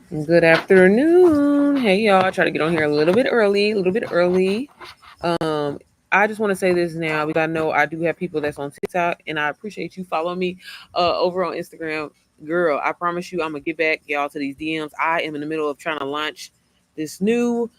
Good afternoon. Hey y'all. I try to get on here a little bit early, a little bit early. Um, I just want to say this now because I know I do have people that's on TikTok and I appreciate you following me over on Instagram. Girl, I promise you I'm gonna get back y'all to these DMs. I am in the middle of trying to launch this new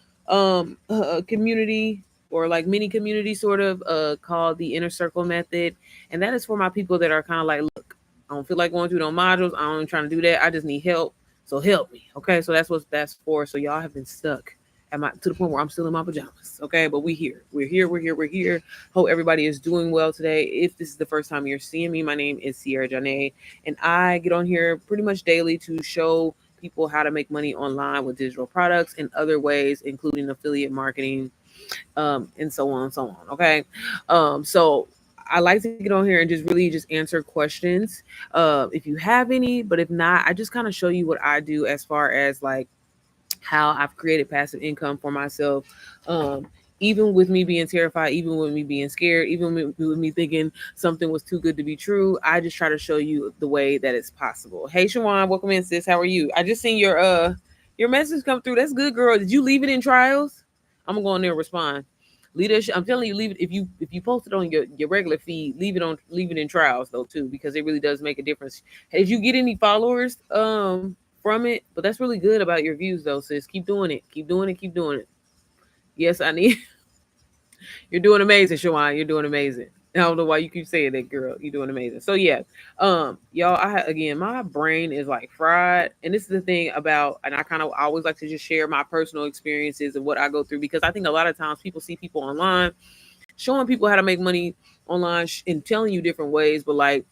community or like mini community sort of called the Inner Circle Method. And that is for my people that are kind of like, look, I don't feel like going through no modules. I don't trying to do that. I just need help. So help me. Okay. So that's what that's for. So y'all have been stuck at my to the point where I'm still in my pajamas. Okay. But we here. We're here. We're here. We're here. Hope everybody is doing well today. If this is the first time you're seeing me, my name is Sierra Janae, and I get on here pretty much daily to show people how to make money online with digital products and other ways, including affiliate marketing, and so on and so on. Okay. So I like to get on here and just really just answer questions if you have any, but if not, I just kind of show you what I do as far as like how I've created passive income for myself. Um, even with me being terrified, even with me being scared, even with me thinking something was too good to be true, I just try to show you the way that it's possible. Hey, Shawan, welcome in, sis. How are you? I just seen your message come through. That's good, girl. Did you leave it in trials? I'm gonna go in there and respond. Leadership. I'm telling you, leave it if you post it on your regular feed, leave it in trials though too, because it really does make a difference. Did you get any followers from it? But that's really good about your views though, sis. Keep doing it. Keep doing it. Keep doing it. Yes, I need you're doing amazing, Shawan. You're doing amazing. I don't know why you keep saying that, girl. You're doing amazing. So yeah, y'all. Again, my brain is like fried, and this is the thing about, and I kind of always like to just share my personal experiences and what I go through because I think a lot of times people see people online showing people how to make money online and telling you different ways, but like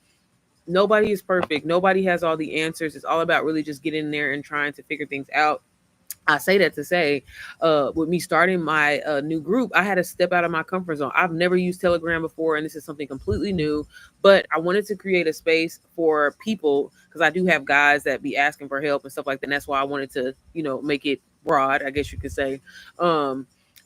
nobody is perfect. Nobody has all the answers. It's all about really just getting there and trying to figure things out. I say that to say, with me starting my new group, I had to step out of my comfort zone. I've never used Telegram before, and this is something completely new. But I wanted to create a space for people because I do have guys that be asking for help and stuff like that. And that's why I wanted to, make it broad, I guess you could say.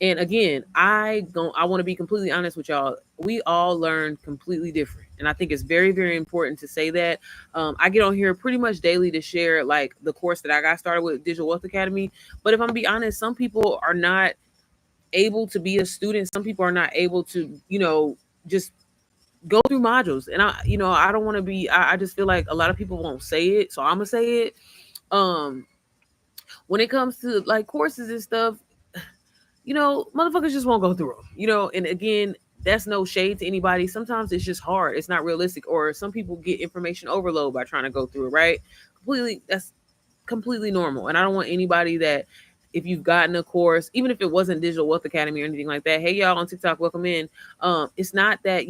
And again, I want to be completely honest with y'all. We all learn completely different, and I think it's very, very important to say that. I get on here pretty much daily to share like the course that I got started with Digital Wealth Academy. But if I'm be honest, some people are not able to be a student. Some people are not able to, just go through modules. And I don't want to be. I just feel like a lot of people won't say it, so I'm gonna say it. Um, when it comes to like courses and stuff, motherfuckers just won't go through them. And again, that's no shade to anybody. Sometimes it's just hard. It's not realistic, or some people get information overload by trying to go through it. Right? That's completely normal. And I don't want anybody that if you've gotten a course, even if it wasn't Digital Wealth Academy or anything like that, hey y'all on TikTok, welcome in. It's not that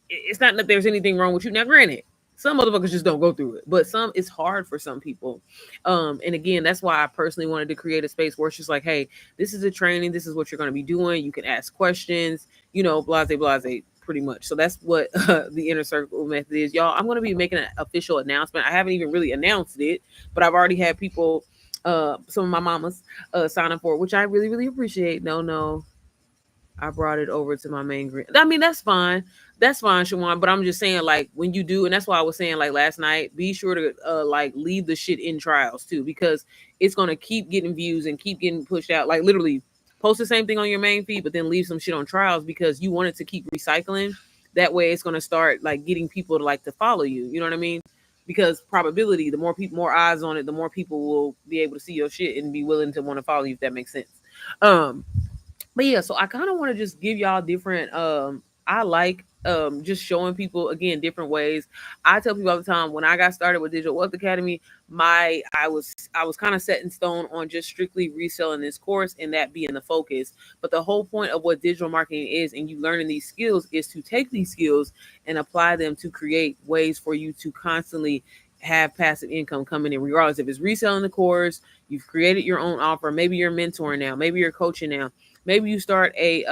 it's not that there's anything wrong with you. Now, granted, some motherfuckers just don't go through it, but some it's hard for some people. And again, that's why I personally wanted to create a space where it's just like, hey, this is a training, this is what you're going to be doing. You can ask questions, blase, blase, pretty much. So that's what the Inner Circle Method is, y'all. I'm going to be making an official announcement. I haven't even really announced it, but I've already had people, some of my mamas, sign up for it, which I really, really appreciate. No, I brought it over to my main grid. I mean, that's fine. That's fine, Shawan. But I'm just saying, like, when you do, and that's why I was saying, like, last night, be sure to, like, leave the shit in trials, too, because it's going to keep getting views and keep getting pushed out. Like, literally, post the same thing on your main feed, but then leave some shit on trials because you want it to keep recycling. That way, it's going to start, like, getting people to, like, to follow you. You know what I mean? Because probability, the more people, more eyes on it, the more people will be able to see your shit and be willing to want to follow you, if that makes sense. Um, but yeah, so I kind of want to just give y'all different I like just showing people again different ways. I tell people all the time when I got started with Digital Wealth Academy, I was kind of set in stone on just strictly reselling this course and that being the focus. But the whole point of what digital marketing is and you learning these skills is to take these skills and apply them to create ways for you to constantly have passive income coming in, regardless if it's reselling the course, you've created your own offer, maybe you're mentoring now, maybe you're coaching now. Maybe you start a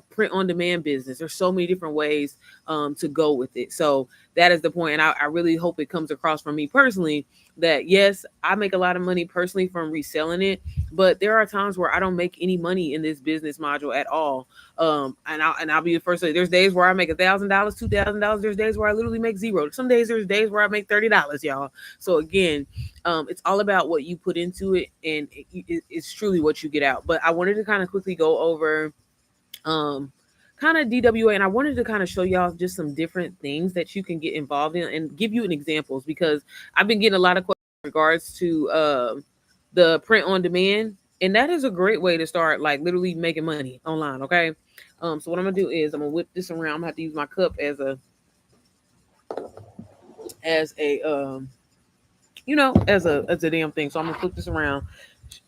print on demand business. There's so many different ways to go with it. So that is the point, and I really hope it comes across from me personally. that yes, I make a lot of money personally from reselling it, but there are times where I don't make any money in this business module at all. And I'll be the first to say there's days where I make $1,000, $2,000. There's days where I literally make zero. Some days there's days where I make $30, y'all. So again, it's all about what you put into it, and it's truly what you get out. But I wanted to kind of quickly go over kind of DWA, and I wanted to kind of show y'all just some different things that you can get involved in and give you an examples, because I've been getting a lot of questions in regards to the print on demand, and that is a great way to start, like literally making money online. Okay, so what I'm gonna do is I'm gonna whip this around. I'm gonna have to use my cup as a as a damn thing. So I'm gonna flip this around.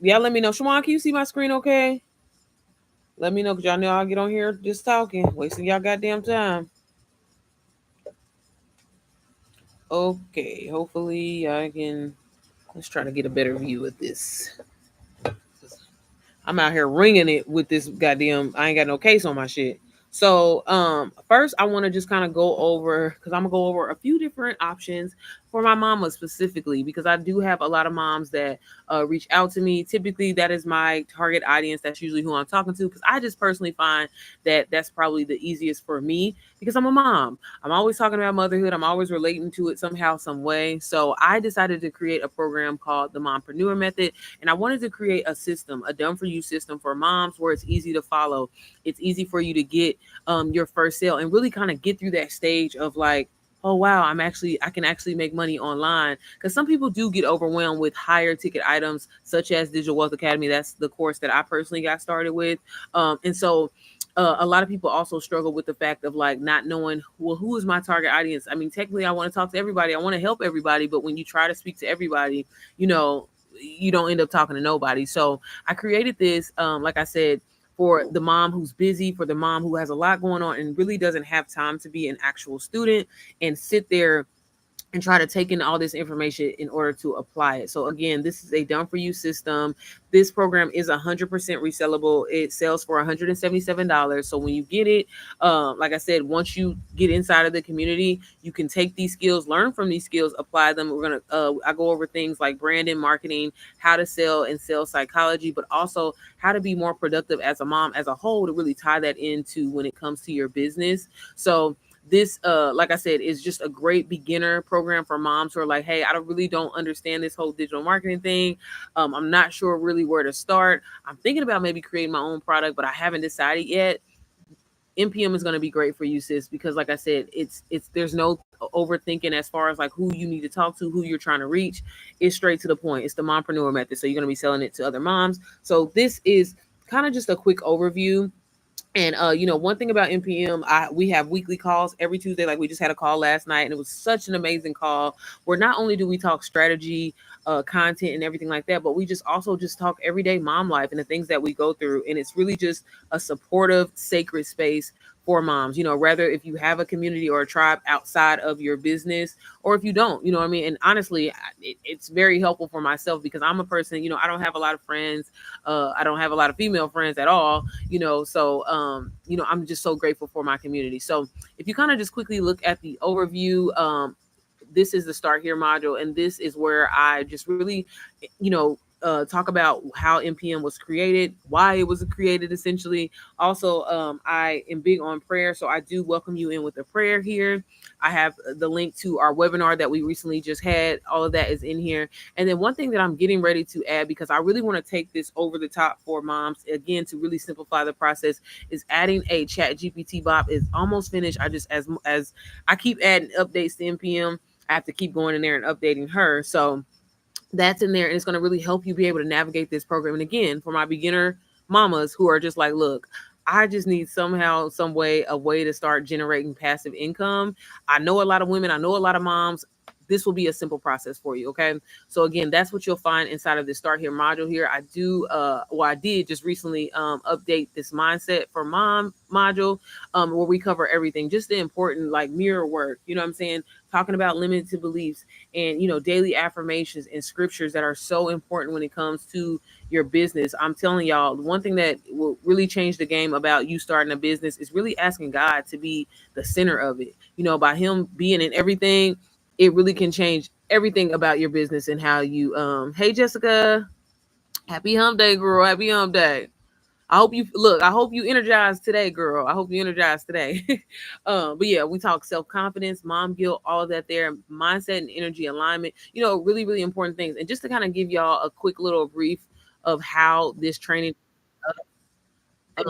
Y'all let me know. Shawan, can you see my screen okay? Let me know, because y'all know I'll get on here just talking, wasting y'all goddamn time. Okay, hopefully I can. Let's try to get a better view of this. I'm out here ringing it with this goddamn. I ain't got no case on my shit. So, first I want to just kind of go over, because I'm gonna go over a few different options for my mama specifically, because I do have a lot of moms that reach out to me. Typically, that is my target audience. That's usually who I'm talking to, because I just personally find that that's probably the easiest for me, because I'm a mom. I'm always talking about motherhood. I'm always relating to it somehow, some way. So I decided to create a program called the Mompreneur Method, and I wanted to create a system, a done for you system for moms, where it's easy to follow. It's easy for you to get your first sale and really kind of get through that stage of like, oh wow, I can actually make money online. Because some people do get overwhelmed with higher ticket items, such as Digital Wealth Academy. That's the course that I personally got started with. And so a lot of people also struggle with the fact of like not knowing, well, who is my target audience? I mean, technically I want to talk to everybody, I want to help everybody, but when you try to speak to everybody, you don't end up talking to nobody. So I created this, like I said, for the mom who's busy, for the mom who has a lot going on and really doesn't have time to be an actual student and sit there and try to take in all this information in order to apply it. So again, this is a done for you system. This program is 100% resellable. It sells for $177. So when you get it, like I said, once you get inside of the community, you can take these skills, learn from these skills, apply them. I go over things like branding, marketing, how to sell and sales psychology, but also how to be more productive as a mom as a whole, to really tie that into when it comes to your business. So this, like I said, is just a great beginner program for moms who are like, hey, I don't understand this whole digital marketing thing. I'm not sure really where to start. I'm thinking about maybe creating my own product, but I haven't decided yet. NPM is going to be great for you, sis, because like I said, it's there's no overthinking as far as like who you need to talk to, who you're trying to reach. It's straight to the point. It's the mompreneur method. So you're going to be selling it to other moms. So this is kind of just a quick overview. And one thing about NPM, we have weekly calls every Tuesday. Like we just had a call last night, and it was such an amazing call where not only do we talk strategy, content, and everything like that, but we just also just talk everyday mom life and the things that we go through. And it's really just a supportive, sacred space for moms. Rather if you have a community or a tribe outside of your business, or if you don't, you know what I mean. And honestly, it's very helpful for myself, because I'm a person, I don't have a lot of friends. I don't have a lot of female friends at all. So I'm just so grateful for my community. So if you kind of just quickly look at the overview, this is the Start Here module, and this is where I just really, talk about how NPM was created, why it was created, essentially. Also, I am big on prayer, so I do welcome you in with a prayer here. I have the link to our webinar that we recently just had. All of that is in here. And then one thing that I'm getting ready to add, because I really want to take this over the top for moms, again, to really simplify the process, is adding a Chat GPT bot. Is almost finished. I just, as I keep adding updates to NPM, I have to keep going in there and updating her. So that's in there, and it's going to really help you be able to navigate this program. And again, for my beginner mamas who are just like, look, I just need somehow, some way, a way to start generating passive income. I know a lot of women, I know a lot of moms. This will be a simple process for you. Okay. So again, that's what you'll find inside of the Start Here module here. I did just recently update this mindset for mom module, where we cover everything, just the important, like mirror work, you know what I'm saying? Talking about limited beliefs and, daily affirmations and scriptures that are so important when it comes to your business. I'm telling y'all, one thing that will really change the game about you starting a business is really asking God to be the center of it. By him being in everything, it really can change everything about your business and how you hey Jessica, happy hump day, girl. Happy hump day. I hope you energized today, girl. I hope you energized today. But yeah, we talk self-confidence, mom guilt, all of that there, mindset and energy alignment, really, really important things. And just to kind of give y'all a quick little brief of how this training I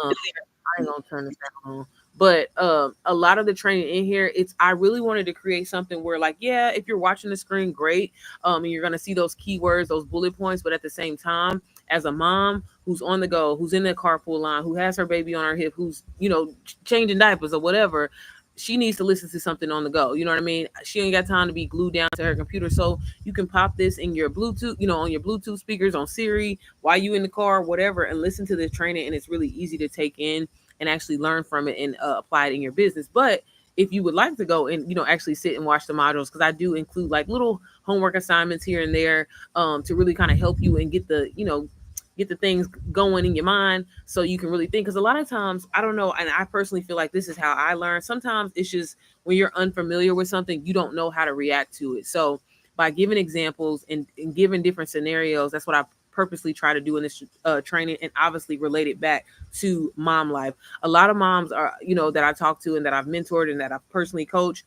ain't gonna turn this down on. But a lot of the training in here, I really wanted to create something where, like, yeah, if you're watching the screen, great, and you're gonna see those keywords, those bullet points, but at the same time, as a mom who's on the go, who's in the carpool line, who has her baby on her hip, who's changing diapers or whatever, she needs to listen to something on the go. You know what I mean? She ain't got time to be glued down to her computer, so you can pop this in your Bluetooth, on your Bluetooth speakers, on Siri, while you in the car, whatever, and listen to this training. And it's really easy to take in and actually learn from it and apply it in your business. But if you would like to go and actually sit and watch the modules, because I do include like little homework assignments here and there, to really kind of help you and get the things going in your mind so you can really think. Because a lot of times, I don't know, and I personally feel like this is how I learn. Sometimes it's just when you're unfamiliar with something, you don't know how to react to it. So by giving examples and giving different scenarios, that's what I purposely try to do in this training, and obviously relate it back to mom life. A lot of moms are, that I talk to and that I've mentored and that I've personally coached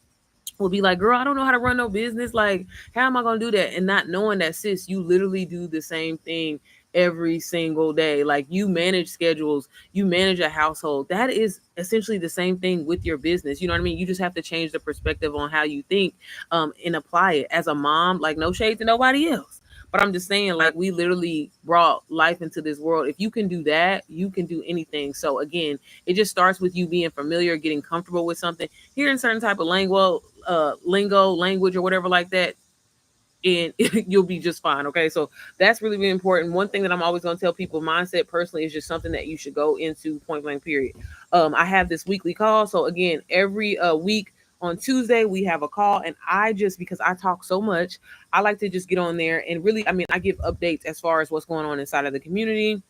will be like, girl, I don't know how to run no business. Like, how am I going to do that? And not knowing that, sis, you literally do the same thing every single day. Like, you manage schedules, you manage a household. That is essentially the same thing with your business. You know what I mean? You just have to change the perspective on how you think, and apply it as a mom. Like, no shade to nobody else. But I'm just saying, like, we literally brought life into this world. If you can do that, you can do anything. So again, it just starts with you being familiar, getting comfortable with something, hearing certain type of lingo, language, or whatever like that, and you'll be just fine. Okay, so that's really, really important. One thing that I'm always going to tell people, mindset personally is just something that you should go into point blank period. I have this weekly call. So again, every week on Tuesday we have a call, and I just, because I talk so much, I like to just get on there and really, I mean, I give updates as far as what's going on inside of the community.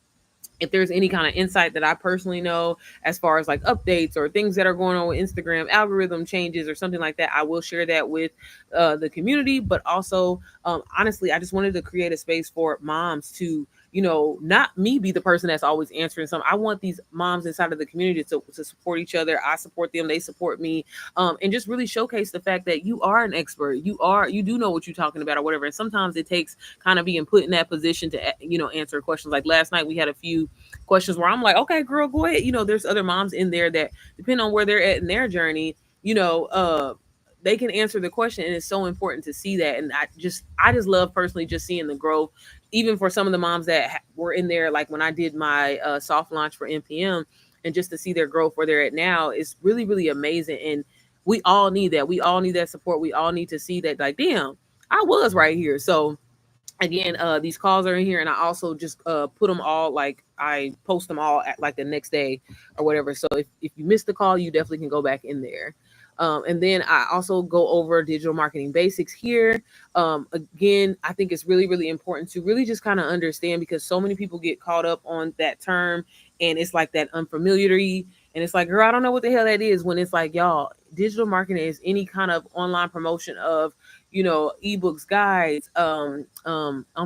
If there's any kind of insight that I personally know as far as like updates or things that are going on with Instagram algorithm changes or something like that, I will share that with the community. But also, honestly, I just wanted to create a space for moms to, not me be the person that's always answering something. I want these moms inside of the community to support each other. I support them, they support me, and just really showcase the fact that you are an expert. You do know what you're talking about or whatever. And sometimes it takes kind of being put in that position to, answer questions. Like last night, we had a few questions where I'm like, okay, girl, go ahead. There's other moms in there that, depending on where they're at in their journey, they can answer the question. And it's so important to see that. And I just love personally just seeing the growth, even for some of the moms that were in there, like when I did my soft launch for NPM, and just to see their growth where they're at now is really, really amazing. And we all need that. We all need that support. We all need to see that, like, damn, I was right here. So again, these calls are in here, and I also just put them all, like I post them all at like the next day or whatever. So if you missed the call, you definitely can go back in there. And then I also go over digital marketing basics here. Again, I think it's really, really important to really just kind of understand, because so many people get caught up on that term, and it's like that unfamiliarity. And it's like, girl, I don't know what the hell that is, when it's like, y'all, digital marketing is any kind of online promotion of, ebooks, guides, I'm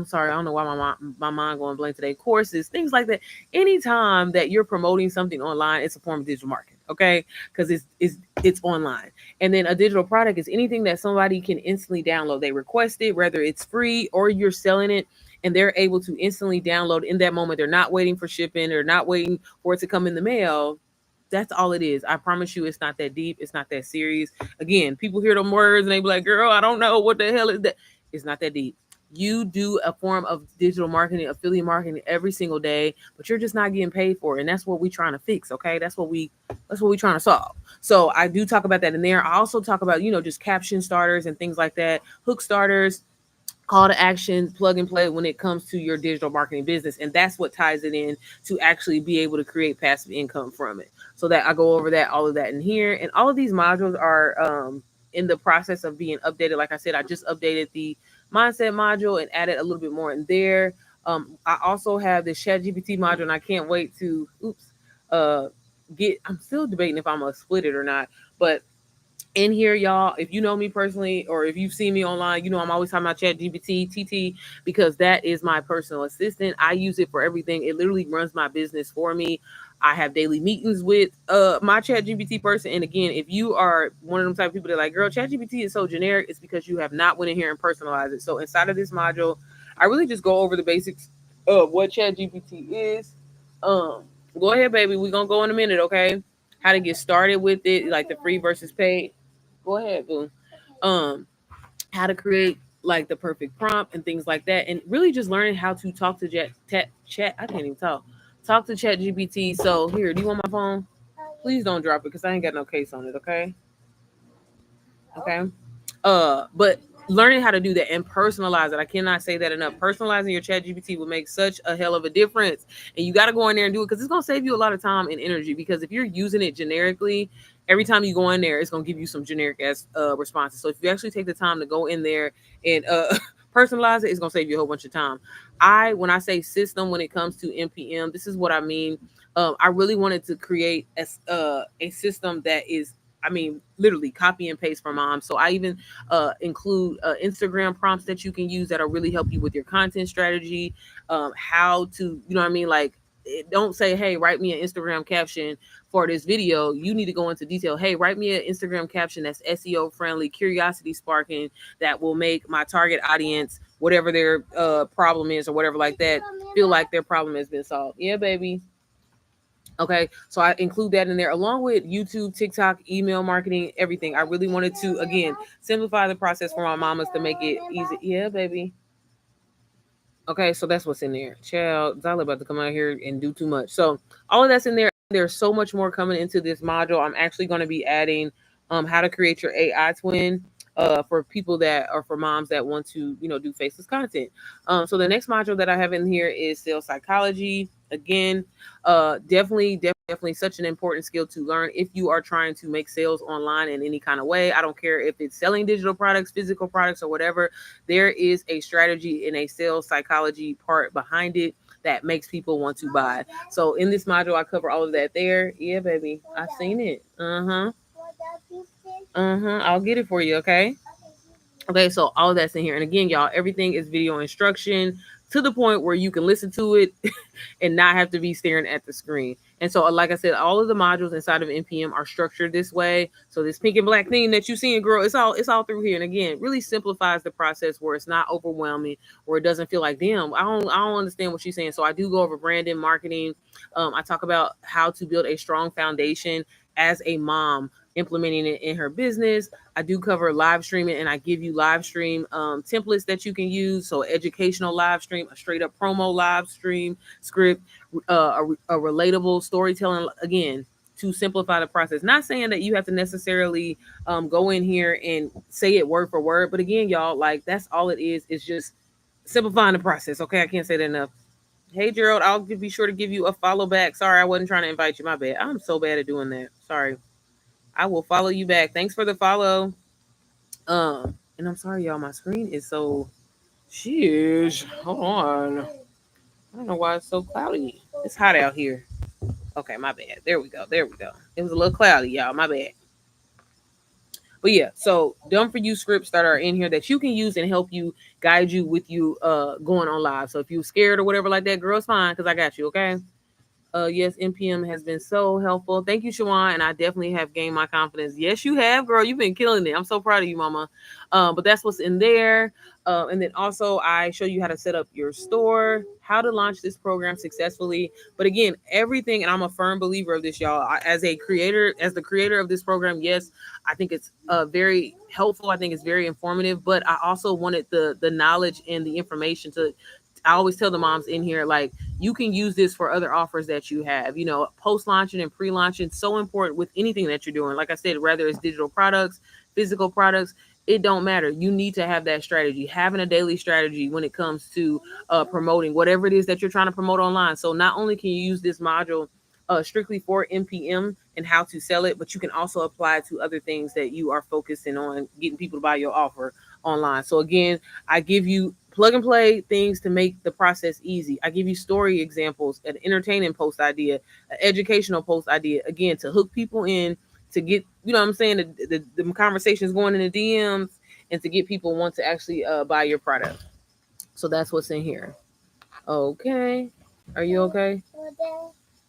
sorry, I don't know why my mind going blank today, courses, things like that. Anytime that you're promoting something online, it's a form of digital marketing, okay? Because it's online. And then a digital product is anything that somebody can instantly download. They request it, whether it's free or you're selling it, and they're able to instantly download in that moment. They're not waiting for shipping, they're not waiting for it to come in the mail. That's all it is. I promise you, it's not that deep. It's not that serious. Again, people hear them words and they be like, girl, I don't know what the hell is that. It's not that deep. You do a form of digital marketing, affiliate marketing every single day, but you're just not getting paid for it. And that's what we're trying to fix. Okay. That's what we're trying to solve. So I do talk about that in there. I also talk about, just caption starters and things like that, hook starters, call to action, plug and play when it comes to your digital marketing business. And that's what ties it in to actually be able to create passive income from it. So that I go over that, all of that in here. And all of these modules are in the process of being updated. Like I said, I just updated the mindset module and added a little bit more in there. I also have the ChatGPT module, and I can't wait to I'm still debating if I'm gonna split it or not, but in here, y'all, if you know me personally or if you've seen me online, you know I'm always talking about ChatGPT, TT, because that is my personal assistant. I use it for everything. It literally runs my business for me. I have daily meetings with my ChatGPT person. And again, if you are one of them type of people that like, girl, ChatGPT is so generic, it's because you have not went in here and personalized it. So inside of this module, I really just go over the basics of what ChatGPT is. Go ahead, baby. We're gonna go in a minute, okay? How to get started with it, like the free versus paid. Go ahead, boo. Um, how to create like the perfect prompt and things like that, and really just learning how to talk to chat. I can't even talk. Talk to Chat GPT. So here, do you want my phone? Please don't drop it because I ain't got no case on it. Okay. Okay. But learning how to do that and personalize it. I cannot say that enough. Personalizing your Chat GPT will make such a hell of a difference. And you got to go in there and do it because it's going to save you a lot of time and energy. Because if you're using it generically, every time you go in there, it's going to give you some generic ass responses. So if you actually take the time to go in there and personalize it, it's going to save you a whole bunch of time. When I say system, when it comes to NPM, this is what I mean. I really wanted to create a system that is, I mean, literally copy and paste from mom. So I even include Instagram prompts that you can use that'll really help you with your content strategy. How to, you know what I mean? Like, don't say, hey, write me an Instagram caption for this video. You need to go into detail. Hey, write me an Instagram caption that's SEO friendly, curiosity sparking, that will make my target audience, whatever their problem is or whatever like that, feel like their problem has been solved. Yeah, baby. Okay, so I include that in there along with YouTube, TikTok, email marketing, everything. I really wanted to, again, simplify the process for my mamas to make it easy. Yeah, baby. Okay, so that's what's in there. Child, Zyla about to come out here and do too much. So all of that's in there. There's so much more coming into this module. I'm actually going to be adding how to create your AI twin for people that are for moms that want to, do faceless content. So the next module that I have in here is sales psychology. Again, definitely such an important skill to learn if you are trying to make sales online in any kind of way. I don't care if it's selling digital products, physical products, or whatever. There is a strategy and a sales psychology part behind it that makes people want to buy. So in this module, I cover all of that there. Yeah, baby. I've seen it. Uh-huh. Uh-huh. I'll get it for you, okay? Okay, so all of that's in here. And again, y'all, everything is video instruction to the point where you can listen to it and not have to be staring at the screen. And so, like I said, all of the modules inside of NPM are structured this way. So this pink and black thing that you see, girl, it's all through here. And again, really simplifies the process where it's not overwhelming, where it doesn't feel like, damn, I don't understand what she's saying. So I do go over branding, marketing. I talk about how to build a strong foundation as a mom, implementing it in her business. I do cover live streaming, and I give you live stream templates that you can use. So educational live stream, a straight up promo live stream script, a relatable storytelling, again, to simplify the process. Not saying that you have to necessarily go in here and say it word for word, but again, y'all, like that's all it is. It's just simplifying the process. Okay, I can't say that enough. Hey, Gerald, I'll be sure to give you a follow back. Sorry, I wasn't trying to invite you. My bad. I'm so bad at doing that. Sorry. I will follow you back. Thanks for the follow. And I'm sorry, y'all. My screen is so. Sheesh. Hold on. I don't know why it's so cloudy. It's hot out here. Okay, my bad. There we go. There we go. It was a little cloudy, y'all. My bad. But yeah, so done for you scripts that are in here that you can use and help you guide you with you going on live. So if you're scared or whatever like that, girl, it's fine because I got you. Okay. Yes, NPM has been so helpful. Thank you, Shawan, and I definitely have gained my confidence. Yes, you have, girl. You've been killing it. I'm so proud of you, Mama. But that's what's in there. And then also, I show you how to set up your store, how to launch this program successfully. But again, everything, and I'm a firm believer of this, y'all. As the creator of this program, yes, I think it's very helpful. I think it's very informative. But I also wanted the knowledge and the information to. I always tell the moms in here, like, you can use this for other offers that you have, post launching and pre launching. So important with anything that you're doing. Like I said, whether it's digital products, physical products, it don't matter. You need to have that strategy, having a daily strategy when it comes to promoting whatever it is that you're trying to promote online. So not only can you use this module strictly for NPM and how to sell it, but you can also apply it to other things that you are focusing on getting people to buy your offer online. So again, I give you plug and play things to make the process easy. I give you story examples, an entertaining post idea, an educational post idea, again, to hook people in, to get, you know what I'm saying, the conversations going in the DMs, and to get people want to actually buy your product. So that's what's in here. Okay. Are you okay?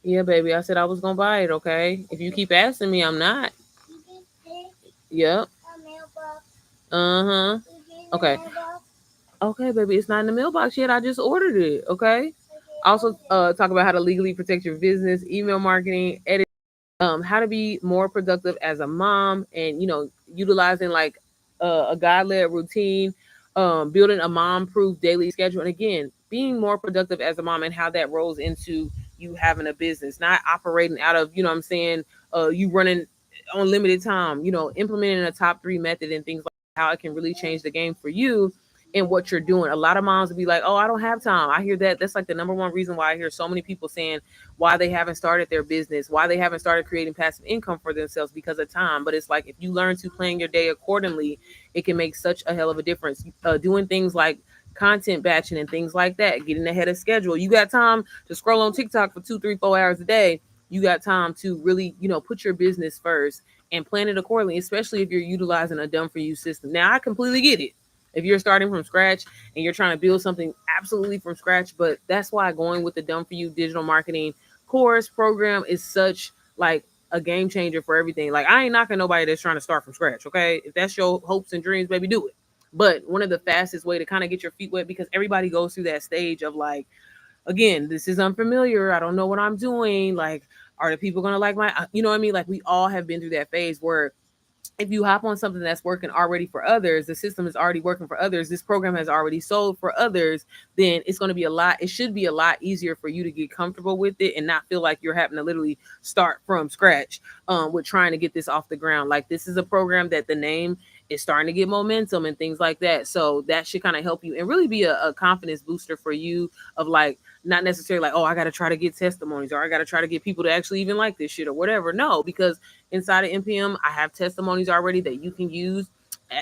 Yeah, baby. I said I was gonna buy it, okay? If you keep asking me, I'm not. Yep. Uh-huh. Okay. Okay, baby. It's not in the mailbox yet. I just ordered it. Okay. Also, talk about how to legally protect your business, email marketing, edit, how to be more productive as a mom, and utilizing like a God-led routine, building a mom-proof daily schedule, and again, being more productive as a mom, and how that rolls into you having a business, not operating out of, what I'm saying, you running on limited time. Implementing a top 3 method and things like how it can really change the game for you and what you're doing. A lot of moms will be like, "Oh, I don't have time." I hear that. That's like the number one reason why I hear so many people saying why they haven't started their business, why they haven't started creating passive income for themselves, because of time. But it's like, if you learn to plan your day accordingly, it can make such a hell of a difference. Doing things like content batching and things like that, getting ahead of schedule. You got time to scroll on TikTok for 2, 3, 4 hours a day. You got time to really, put your business first and plan it accordingly, especially if you're utilizing a done for you system. Now, I completely get it if you're starting from scratch and you're trying to build something absolutely from scratch. But that's why going with the done for you digital marketing course program is such like a game changer for everything. Like, I ain't knocking nobody that's trying to start from scratch. Okay. If that's your hopes and dreams, baby, do it. But one of the fastest way to kind of get your feet wet, because everybody goes through that stage of like, again, this is unfamiliar. I don't know what I'm doing. Like, are the people going to like my, you know what I mean? Like, we all have been through that phase where if you hop on something that's working already for others, the system is already working for others, this program has already sold for others, then it's going to be it should be a lot easier for you to get comfortable with it and not feel like you're having to literally start from scratch with trying to get this off the ground. Like, this is a program that the name is starting to get momentum and things like that. So that should kind of help you and really be a confidence booster for you of like, not necessarily like, oh, I got to try to get testimonies or I got to try to get people to actually even like this shit or whatever. No, because inside of NPM, I have testimonies already that you can use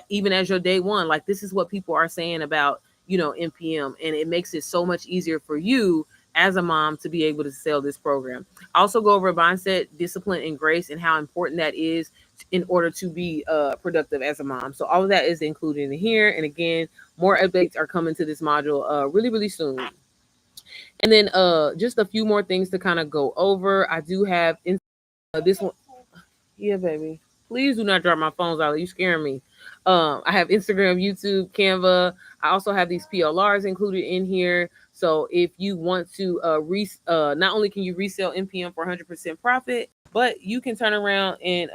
even as your day one. Like, this is what people are saying about, NPM, and it makes it so much easier for you as a mom to be able to sell this program. Also go over mindset, discipline, and grace, and how important that is in order to be productive as a mom. So all of that is included in here. And again, more updates are coming to this module really, really soon. And then just a few more things to kind of go over. I do have this one. Yeah, baby. Please do not drop my phones out. You scaring me. I have Instagram, YouTube, Canva. I also have these PLRs included in here. So if you want to not only can you resell NPM for 100% profit, but you can turn around and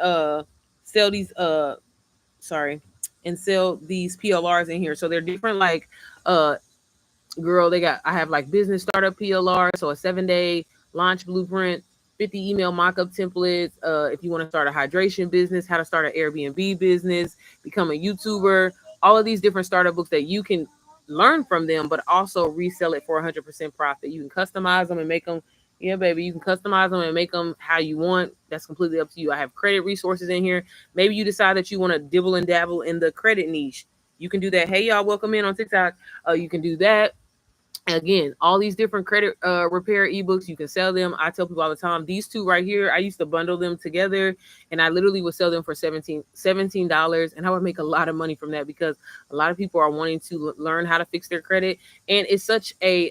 sell these and sell these PLRs in here. So they're different, like girl, I have like business startup PLR, so a 7-day launch blueprint, 50 email mock-up templates. If you want to start a hydration business, how to start an Airbnb business, become a YouTuber, all of these different startup books that you can learn from them, but also resell it for 100% profit. You can customize them and make them. Yeah, baby, you can customize them and make them how you want. That's completely up to you. I have credit resources in here. Maybe you decide that you want to dibble and dabble in the credit niche. You can do that. Hey, y'all, welcome in on TikTok. You can do that. Again, all these different credit repair ebooks, you can sell them. I tell people all the time, these two right here, I used to bundle them together, and I literally would sell them for $17, and I would make a lot of money from that, because a lot of people are wanting to learn how to fix their credit, and it's such a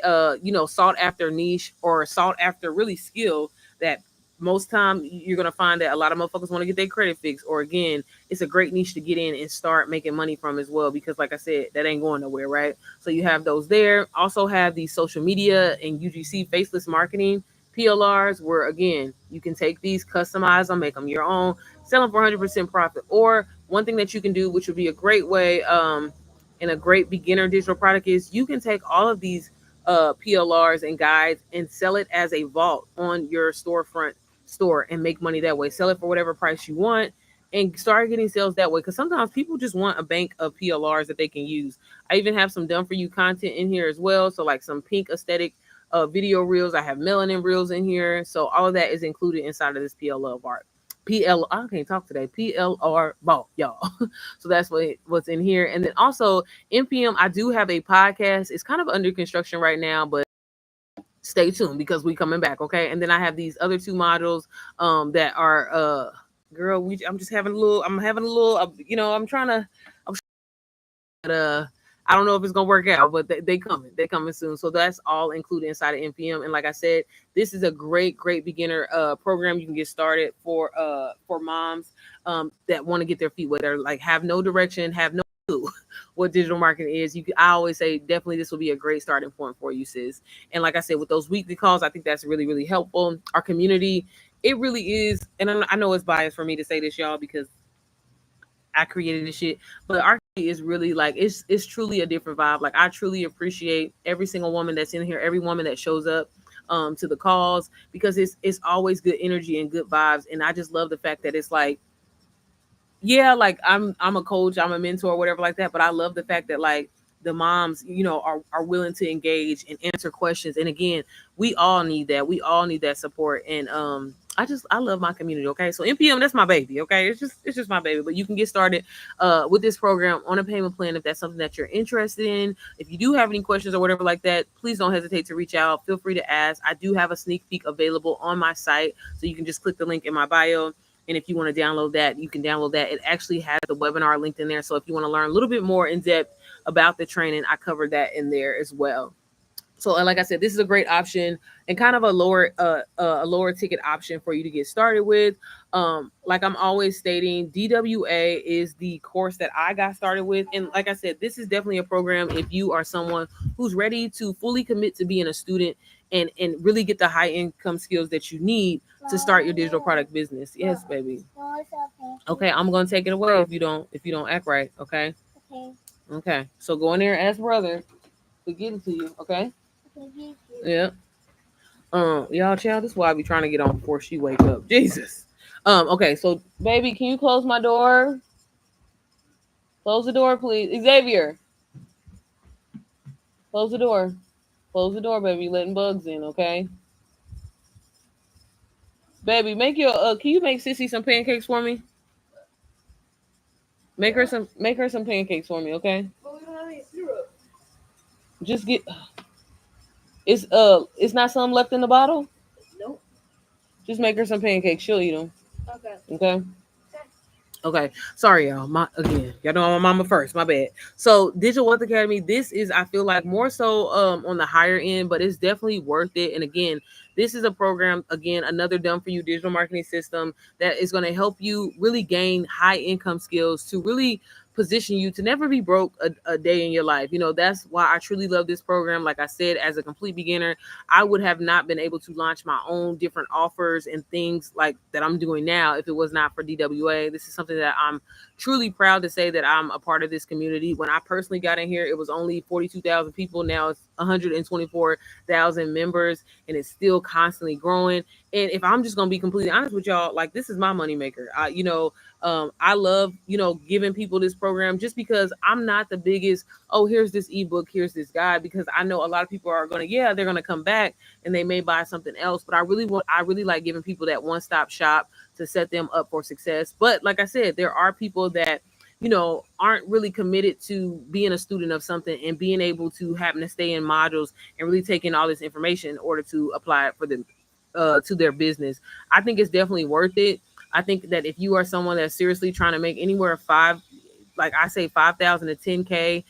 sought after niche, or sought after really skill, that most time you're going to find that a lot of motherfuckers want to get their credit fixed. Or again, it's a great niche to get in and start making money from as well, because like I said, that ain't going nowhere, right? So you have those there. Also have the social media and UGC faceless marketing PLRs, where again, you can take these, customize them, make them your own, sell them for 100% profit. Or one thing that you can do, which would be a great way and a great beginner digital product, is you can take all of these PLRs and guides and sell it as a vault on your storefront store and make money that way. Sell it for whatever price you want and start getting sales that way, because sometimes people just want a bank of PLRs that they can use. I even have some done for you content in here as well, so like some pink aesthetic video reels. I have melanin reels in here, so all of that is included inside of this PLR art. I can't talk today. PLR ball, y'all. So that's what's in here. And then also NPM, I do have a podcast. It's kind of under construction right now, but stay tuned because we coming back. Okay. And then I have these other two modules that are girl, I'm just having a little. I'm having a little. I'm trying to. But I don't know if it's gonna work out, but they coming. They coming soon. So that's all included inside of NPM. And like I said, this is a great beginner program you can get started for moms that want to get their feet wet, or like have no direction, have no clue what digital marketing is. I always say definitely this will be a great starting point for you, sis. And like I said, with those weekly calls, I think that's really helpful. Our community, it really is, and I know it's biased for me to say this, y'all, because I created this shit. But our is really like it's truly a different vibe. Like I truly appreciate every single woman that's in here, every woman that shows up to the calls, because it's always good energy and good vibes. And I just love the fact that it's like, yeah, like I'm a coach, I'm a mentor, whatever like that. But I love the fact that like the moms, are willing to engage and answer questions. And again, we all need that. We all need that support. And I love my community. Okay. So NPM, that's my baby. Okay. It's just my baby. But you can get started with this program on a payment plan if that's something that you're interested in. If you do have any questions or whatever like that, please don't hesitate to reach out. Feel free to ask. I do have a sneak peek available on my site. So you can just click the link in my bio. And if you want to download that, you can download that. It actually has the webinar linked in there. So if you want to learn a little bit more in depth about the training, I covered that in there as well. So like I said, this is a great option and kind of a lower ticket option for you to get started with. Like I'm always stating, DWA is the course that I got started with. And like I said, this is definitely a program if you are someone who's ready to fully commit to being a student and really get the high income skills that you need to start your digital product business. Yes, baby. Okay, I'm gonna take it away if you don't act right. Okay. Okay. So go in there and ask brother to get it to you. Okay. Yeah. Y'all, child, this is why I be trying to get on before she wake up. Jesus. Okay, so baby, can you close my door? Close the door, please. Xavier, close the door. Close the door, baby. Letting bugs in, okay? Baby, can you make Sissy some pancakes for me? Make her some pancakes for me, okay? Well, we don't have any syrup. Just get it's not some left in the bottle? Nope. Just make her some pancakes. She'll eat them. Okay. Okay. Okay, sorry y'all. Y'all know I'm my mama first. My bad. So Digital Wealth Academy, this is, I feel like, more so on the higher end, but it's definitely worth it. And again, this is a program, again, another done for you digital marketing system that is going to help you really gain high income skills to really position you to never be broke a day in your life. That's why I truly love this program. Like I said, as a complete beginner, I would have not been able to launch my own different offers and things like that I'm doing now if it was not for DWA. This is something that I'm truly proud to say that I'm a part of this community. When I personally got in here, it was only 42,000 people. Now it's 124,000 members, and it's still constantly growing. And if I'm just going to be completely honest with y'all, like, this is my moneymaker. I love, giving people this program just because I'm not the biggest, oh, here's this ebook, here's this guide, because I know a lot of people are going to, they're going to come back and they may buy something else. But I really like giving people that one-stop shop to set them up for success. But like I said, there are people that, aren't really committed to being a student of something and being able to happen to stay in modules and really taking all this information in order to apply it for them to their business. I think it's definitely worth it. I think that if you are someone that's seriously trying to make anywhere like I say, 5,000 to 10K,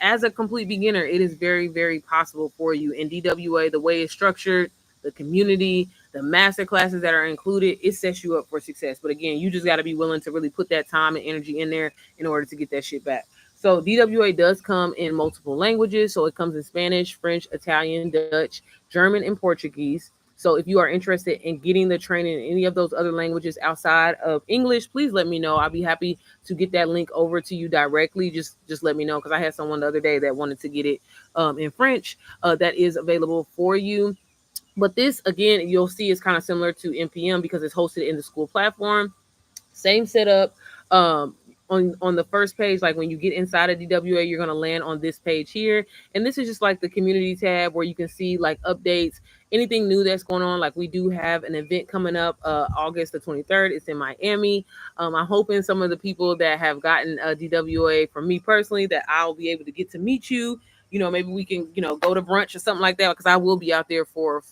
as a complete beginner, it is very, very possible for you. In DWA, the way it's structured, the community, the master classes that are included, it sets you up for success. But again, you just got to be willing to really put that time and energy in there in order to get that shit back. So DWA does come in multiple languages. So it comes in Spanish, French, Italian, Dutch, German, and Portuguese. So if you are interested in getting the training in any of those other languages outside of English, please let me know. I'll be happy to get that link over to you directly. Just let me know, because I had someone the other day that wanted to get it in French. That is available for you. But this, again, you'll see is kind of similar to NPM because it's hosted in the school platform. Same setup. On the first page, like when you get inside of DWA, you're going to land on this page here. And this is just like the community tab where you can see like updates, anything new that's going on. Like we do have an event coming up August the 23rd. It's in Miami. I'm hoping some of the people that have gotten DWA from me personally, that I'll be able to get to meet you. Maybe we can, go to brunch or something like that, because I will be out there for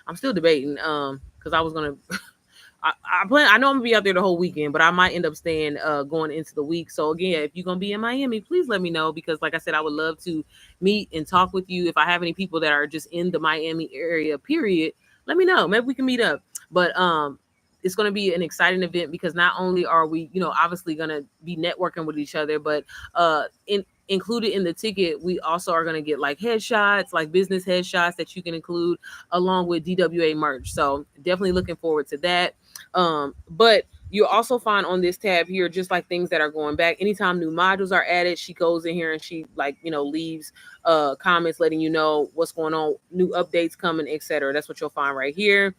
I'm still debating because I was going to I plan. I know I'm gonna be out there the whole weekend, but I might end up staying going into the week. So again, if you're gonna be in Miami, please let me know, because like I said, I would love to meet and talk with you. If I have any people that are just in the Miami area, period, let me know. Maybe we can meet up. But it's going to be an exciting event, because not only are we, obviously going to be networking with each other, but included in the ticket, we also are going to get like headshots, like business headshots that you can include along with DWA merch. So definitely looking forward to that. But you'll also find on this tab here, just like things that are going back. Anytime new modules are added, she goes in here and she leaves comments letting you know what's going on, new updates coming, etc. That's what you'll find right here.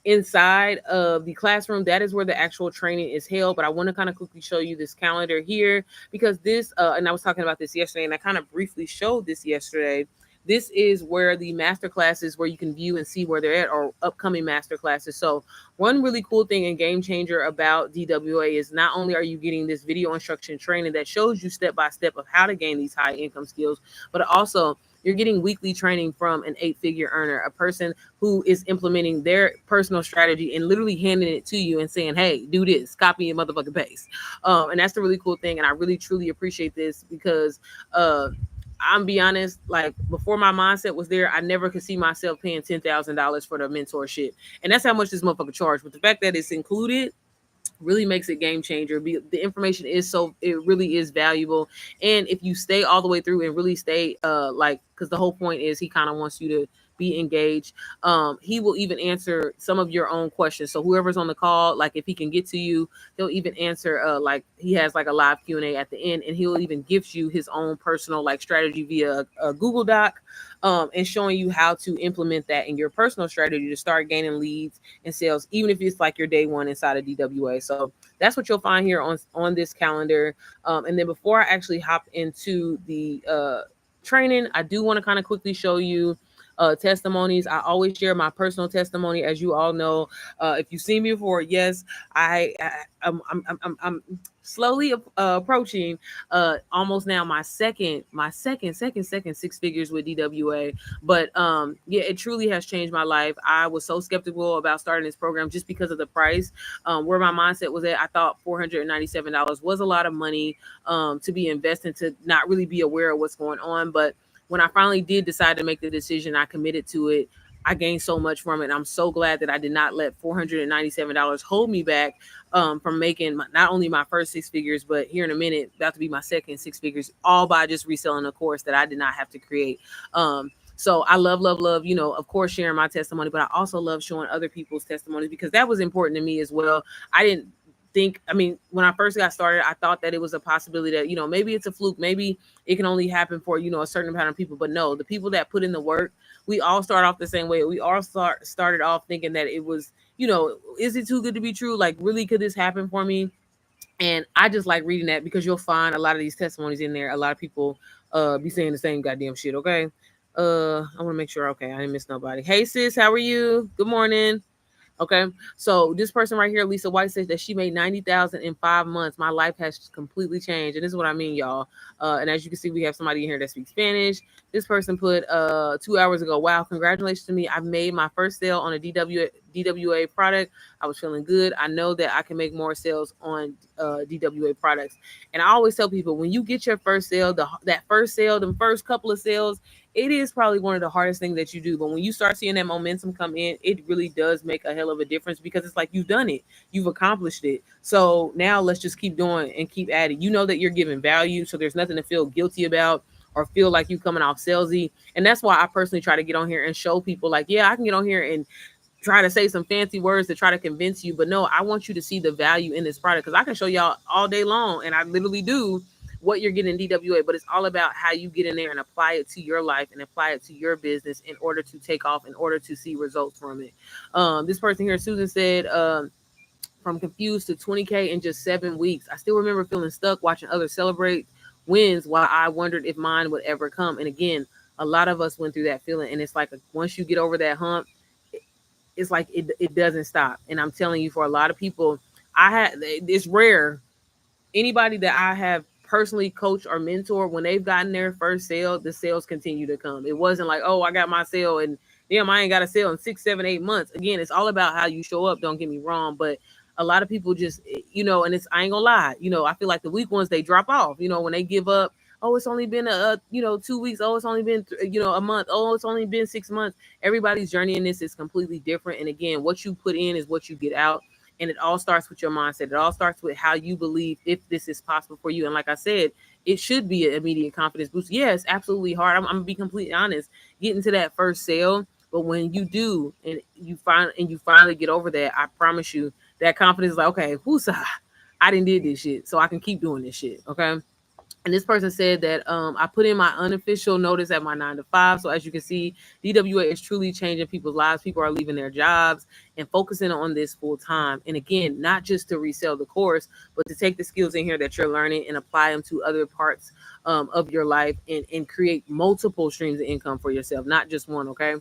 Inside of the classroom, that is where the actual training is held. But I want to kind of quickly show you this calendar here, because this, and I was talking about this yesterday, and I kind of briefly showed this yesterday. This is where the master classes, where you can view and see where they're at, or upcoming master classes. So one really cool thing and game changer about DWA is not only are you getting this video instruction training that shows you step by step of how to gain these high income skills, but also you're getting weekly training from an 8-figure earner, a person who is implementing their personal strategy and literally handing it to you and saying, hey, do this, copy and motherfucking paste. And that's the really cool thing. And I really, truly appreciate this, because I'm be honest, like before my mindset was there, I never could see myself paying $10,000 for the mentorship. And that's how much this motherfucker charged. But the fact that it's included really makes it game changer. The information is it really is valuable. And if you stay all the way through and really stay because the whole point is he kind of wants you to be engaged. He will even answer some of your own questions. So whoever's on the call, like if he can get to you, he'll even answer like he has like a live Q&A at the end, and he'll even give you his own personal like strategy via a Google Doc, and showing you how to implement that in your personal strategy to start gaining leads and sales, even if it's like your day one inside of DWA. So that's what you'll find here on this calendar. And then before I actually hop into the training, I do want to kind of quickly show you testimonies. I always share my personal testimony, as you all know. If you've seen me before, yes, I'm slowly approaching almost now my second 6 figures with DWA. But yeah, it truly has changed my life. I was so skeptical about starting this program just because of the price. Where my mindset was at, I thought $497 was a lot of money to be investing, to not really be aware of what's going on. But when I finally did decide to make the decision, I committed to it. I gained so much from it. And I'm so glad that I did not let $497 hold me back from making not only my first 6 figures, but here in a minute, about to be my second 6 figures, all by just reselling a course that I did not have to create. So I love, of course, sharing my testimony, but I also love showing other people's testimonies, because that was important to me as well. I didn't think, when I first got started, I thought that it was a possibility that, maybe it's a fluke, maybe it can only happen for, a certain amount of people. But no, the people that put in the work, we all start off the same way. We all started off thinking that it was, is it too good to be true? Like, really, could this happen for me? And I just like reading that, because you'll find a lot of these testimonies in there. A lot of people be saying the same goddamn shit. Okay. I want to make sure. Okay. I didn't miss nobody. Hey sis, how are you? Good morning. Okay, so this person right here, Lisa White, says that she made $90,000 in 5 months. My life has completely changed, and this is what I mean, y'all. And as you can see, we have somebody in here that speaks Spanish. This person put 2 hours ago, wow, congratulations to me. I've made my first sale on a DWA product. I was feeling good. I know that I can make more sales on DWA products. And I always tell people, when you get your first sale, the first couple of sales, it is probably one of the hardest things that you do. But when you start seeing that momentum come in, it really does make a hell of a difference, because it's like you've done it. You've accomplished it. So now let's just keep doing and keep adding. You know that you're giving value, so there's nothing to feel guilty about or feel like you coming off salesy. And that's why I personally try to get on here and show people, like, yeah, I can get on here and try to say some fancy words to try to convince you. But no, I want you to see the value in this product, because I can show y'all all day long, and I literally do, what you're getting in DWA, but it's all about how you get in there and apply it to your life and apply it to your business in order to take off, in order to see results from it. This person here, Susan, said, from confused to 20K in just 7 weeks. I still remember feeling stuck watching others celebrate wins while I wondered if mine would ever come. And again, a lot of us went through that feeling, and it's like once you get over that hump, it's like it doesn't stop. And I'm telling you, for a lot of people, it's rare. Anybody that I have personally coached or mentor, when they've gotten their first sale, the sales continue to come. It wasn't like, oh, I got my sale and damn, I ain't got to sell in 6, 7, 8 months. Again, it's all about how you show up. Don't get me wrong, but a lot of people just, and it's, I ain't gonna lie, I feel like the weak ones, they drop off, when they give up. Oh, it's only been 2 weeks. Oh, it's only been, a month. Oh, it's only been 6 months. Everybody's journey in this is completely different. And again, what you put in is what you get out. And it all starts with your mindset. It all starts with how you believe if this is possible for you. And like I said, it should be an immediate confidence boost. Yeah, it's absolutely hard. I'm gonna be completely honest. Getting to that first sale, but when you do, and you finally get over that, I promise you that confidence is like, okay, who's I didn't did this shit, so I can keep doing this shit. Okay. And this person said that I put in my unofficial notice at my 9 to 5. So as you can see, DWA is truly changing people's lives. People are leaving their jobs and focusing on this full time. And again, not just to resell the course, but to take the skills in here that you're learning and apply them to other parts of your life, and create multiple streams of income for yourself, not just one. Okay.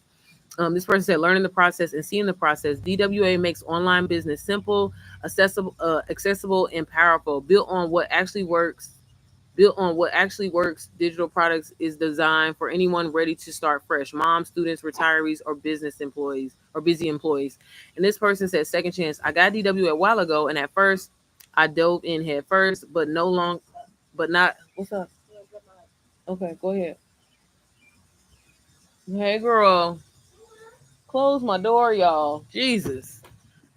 This person said, learning the process and seeing the process. DWA makes online business simple, accessible, and powerful. Built on what actually works. Digital products is designed for anyone ready to start fresh: moms, students, retirees, or business employees or busy employees. And this person said, second chance. I got DWA a while ago, and at first I dove in head first, but not. What's up? Okay, go ahead. Hey, girl, close my door, y'all. Jesus.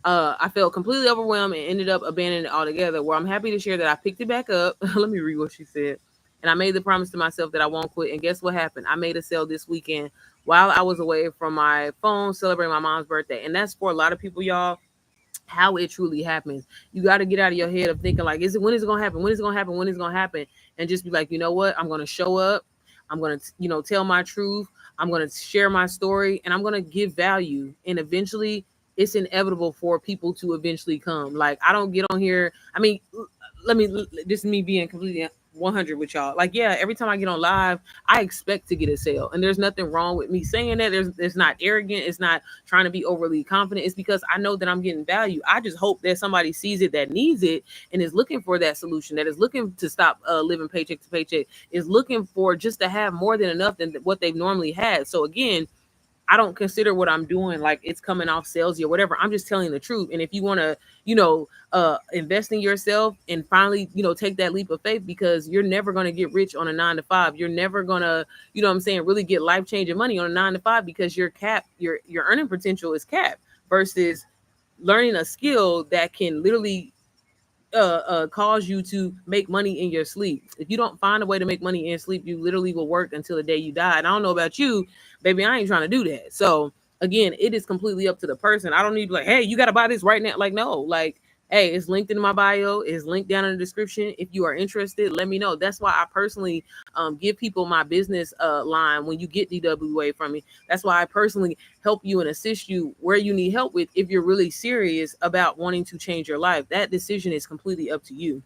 I felt completely overwhelmed and ended up abandoning it altogether. Where I'm happy to share that I picked it back up. Let me read what she said. And I made the promise to myself that I won't quit. And guess what happened? I made a sale this weekend while I was away from my phone celebrating my mom's birthday. And that's for a lot of people, y'all, how it truly happens. You got to get out of your head of thinking like, when is it going to happen? When is it going to happen? When is it going to happen? And just be like, you know what? I'm going to show up. I'm going to, tell my truth. I'm going to share my story, and I'm going to give value. And eventually it's inevitable for people to eventually come. Like, I don't get on here. I mean, this is me being completely 100 with y'all. Like, yeah, every time I get on live, I expect to get a sale, and there's nothing wrong with me saying that. It's not arrogant. It's not trying to be overly confident. It's because I know that I'm getting value. I just hope that somebody sees it, that needs it, and is looking for that solution, that is looking to stop living paycheck to paycheck, is looking for just to have more than enough than what they've normally had. So again, I don't consider what I'm doing like it's coming off salesy or whatever. I'm just telling the truth. And if you want to, invest in yourself and finally, take that leap of faith, because you're never going to get rich on a 9 to 5. You're never going to, really get life changing money on a 9 to 5, because your earning potential is capped versus learning a skill that can literally cause you to make money in your sleep. If you don't find a way to make money in sleep, you literally will work until the day you die. And I don't know about you, baby, I ain't trying to do that. So again, it is completely up to the person. I don't need to be like, hey, you got to buy this right now. Like, no, like, hey, it's linked in my bio. It's linked down in the description. If you are interested, let me know. That's why I personally give people my business line when you get DWA from me. That's why I personally help you and assist you where you need help with. If you're really serious about wanting to change your life, that decision is completely up to you.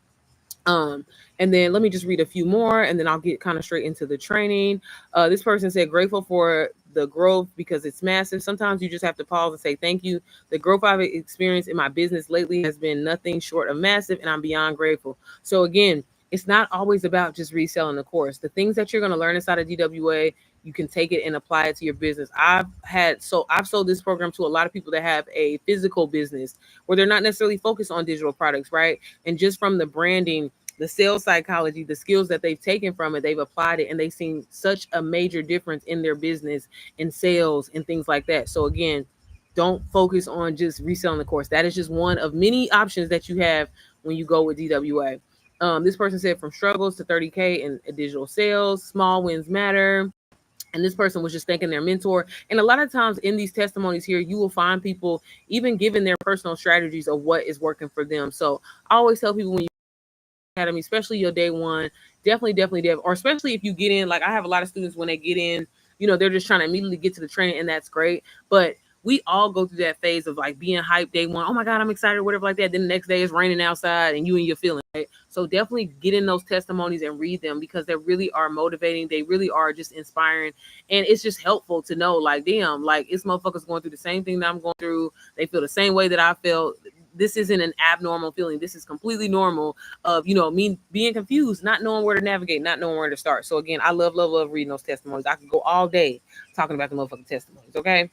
And then let me just read a few more, and then I'll get kind of straight into the training. This person said, grateful for the growth because it's massive. Sometimes you just have to pause and say thank you. The growth I've experienced in my business lately has been nothing short of massive, and I'm beyond grateful. So again, it's not always about just reselling the course. The things that you're going to learn inside of DWA, you can take it and apply it to your business. I've sold this program to a lot of people that have a physical business where they're not necessarily focused on digital products, right? And just from the branding, the sales psychology, the skills that they've taken from it, they've applied it, and they've seen such a major difference in their business and sales and things like that. So again, don't focus on just reselling the course. That is just one of many options that you have when you go with DWA. This person said, from struggles to 30K in digital sales, small wins matter. And this person was just thanking their mentor. And a lot of times in these testimonies here, you will find people even giving their personal strategies of what is working for them. So I always tell people, when you academy, especially your day one, definitely, or especially if you get in, like I have a lot of students when they get in, they're just trying to immediately get to the training, and that's great. But we all go through that phase of like being hyped day one. Oh my God, I'm excited, whatever like that. Then the next day it's raining outside and you and your feeling, right? So definitely get in those testimonies and read them, because they really are motivating. They really are just inspiring. And it's just helpful to know, like, damn, like it's motherfuckers going through the same thing that I'm going through. They feel the same way that I felt. this isn't an abnormal feeling. This is completely normal of, me being confused, not knowing where to navigate, not knowing where to start. So again, I love reading those testimonies. I could go all day talking about the motherfucking testimonies. Okay.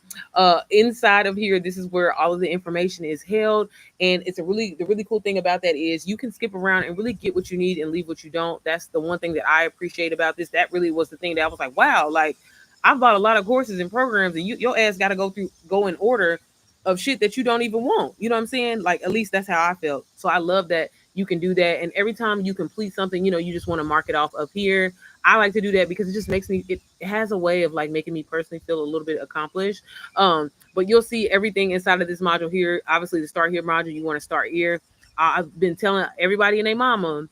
Inside of here, this is where all of the information is held. And it's the really cool thing about that is you can skip around and really get what you need and leave what you don't. That's the one thing that I appreciate about this. That really was the thing that I was like, wow, like I've bought a lot of courses and programs, and your ass got to go in order of shit that you don't even want. You know what I'm saying? Like, at least that's how I felt. So I love that you can do that. And every time you complete something, you just want to mark it off up here. I like to do that because it just makes me, it has a way of like making me personally feel a little bit accomplished. But you'll see everything inside of this module here. Obviously the start here module, you want to start here. I've been telling everybody and their mama,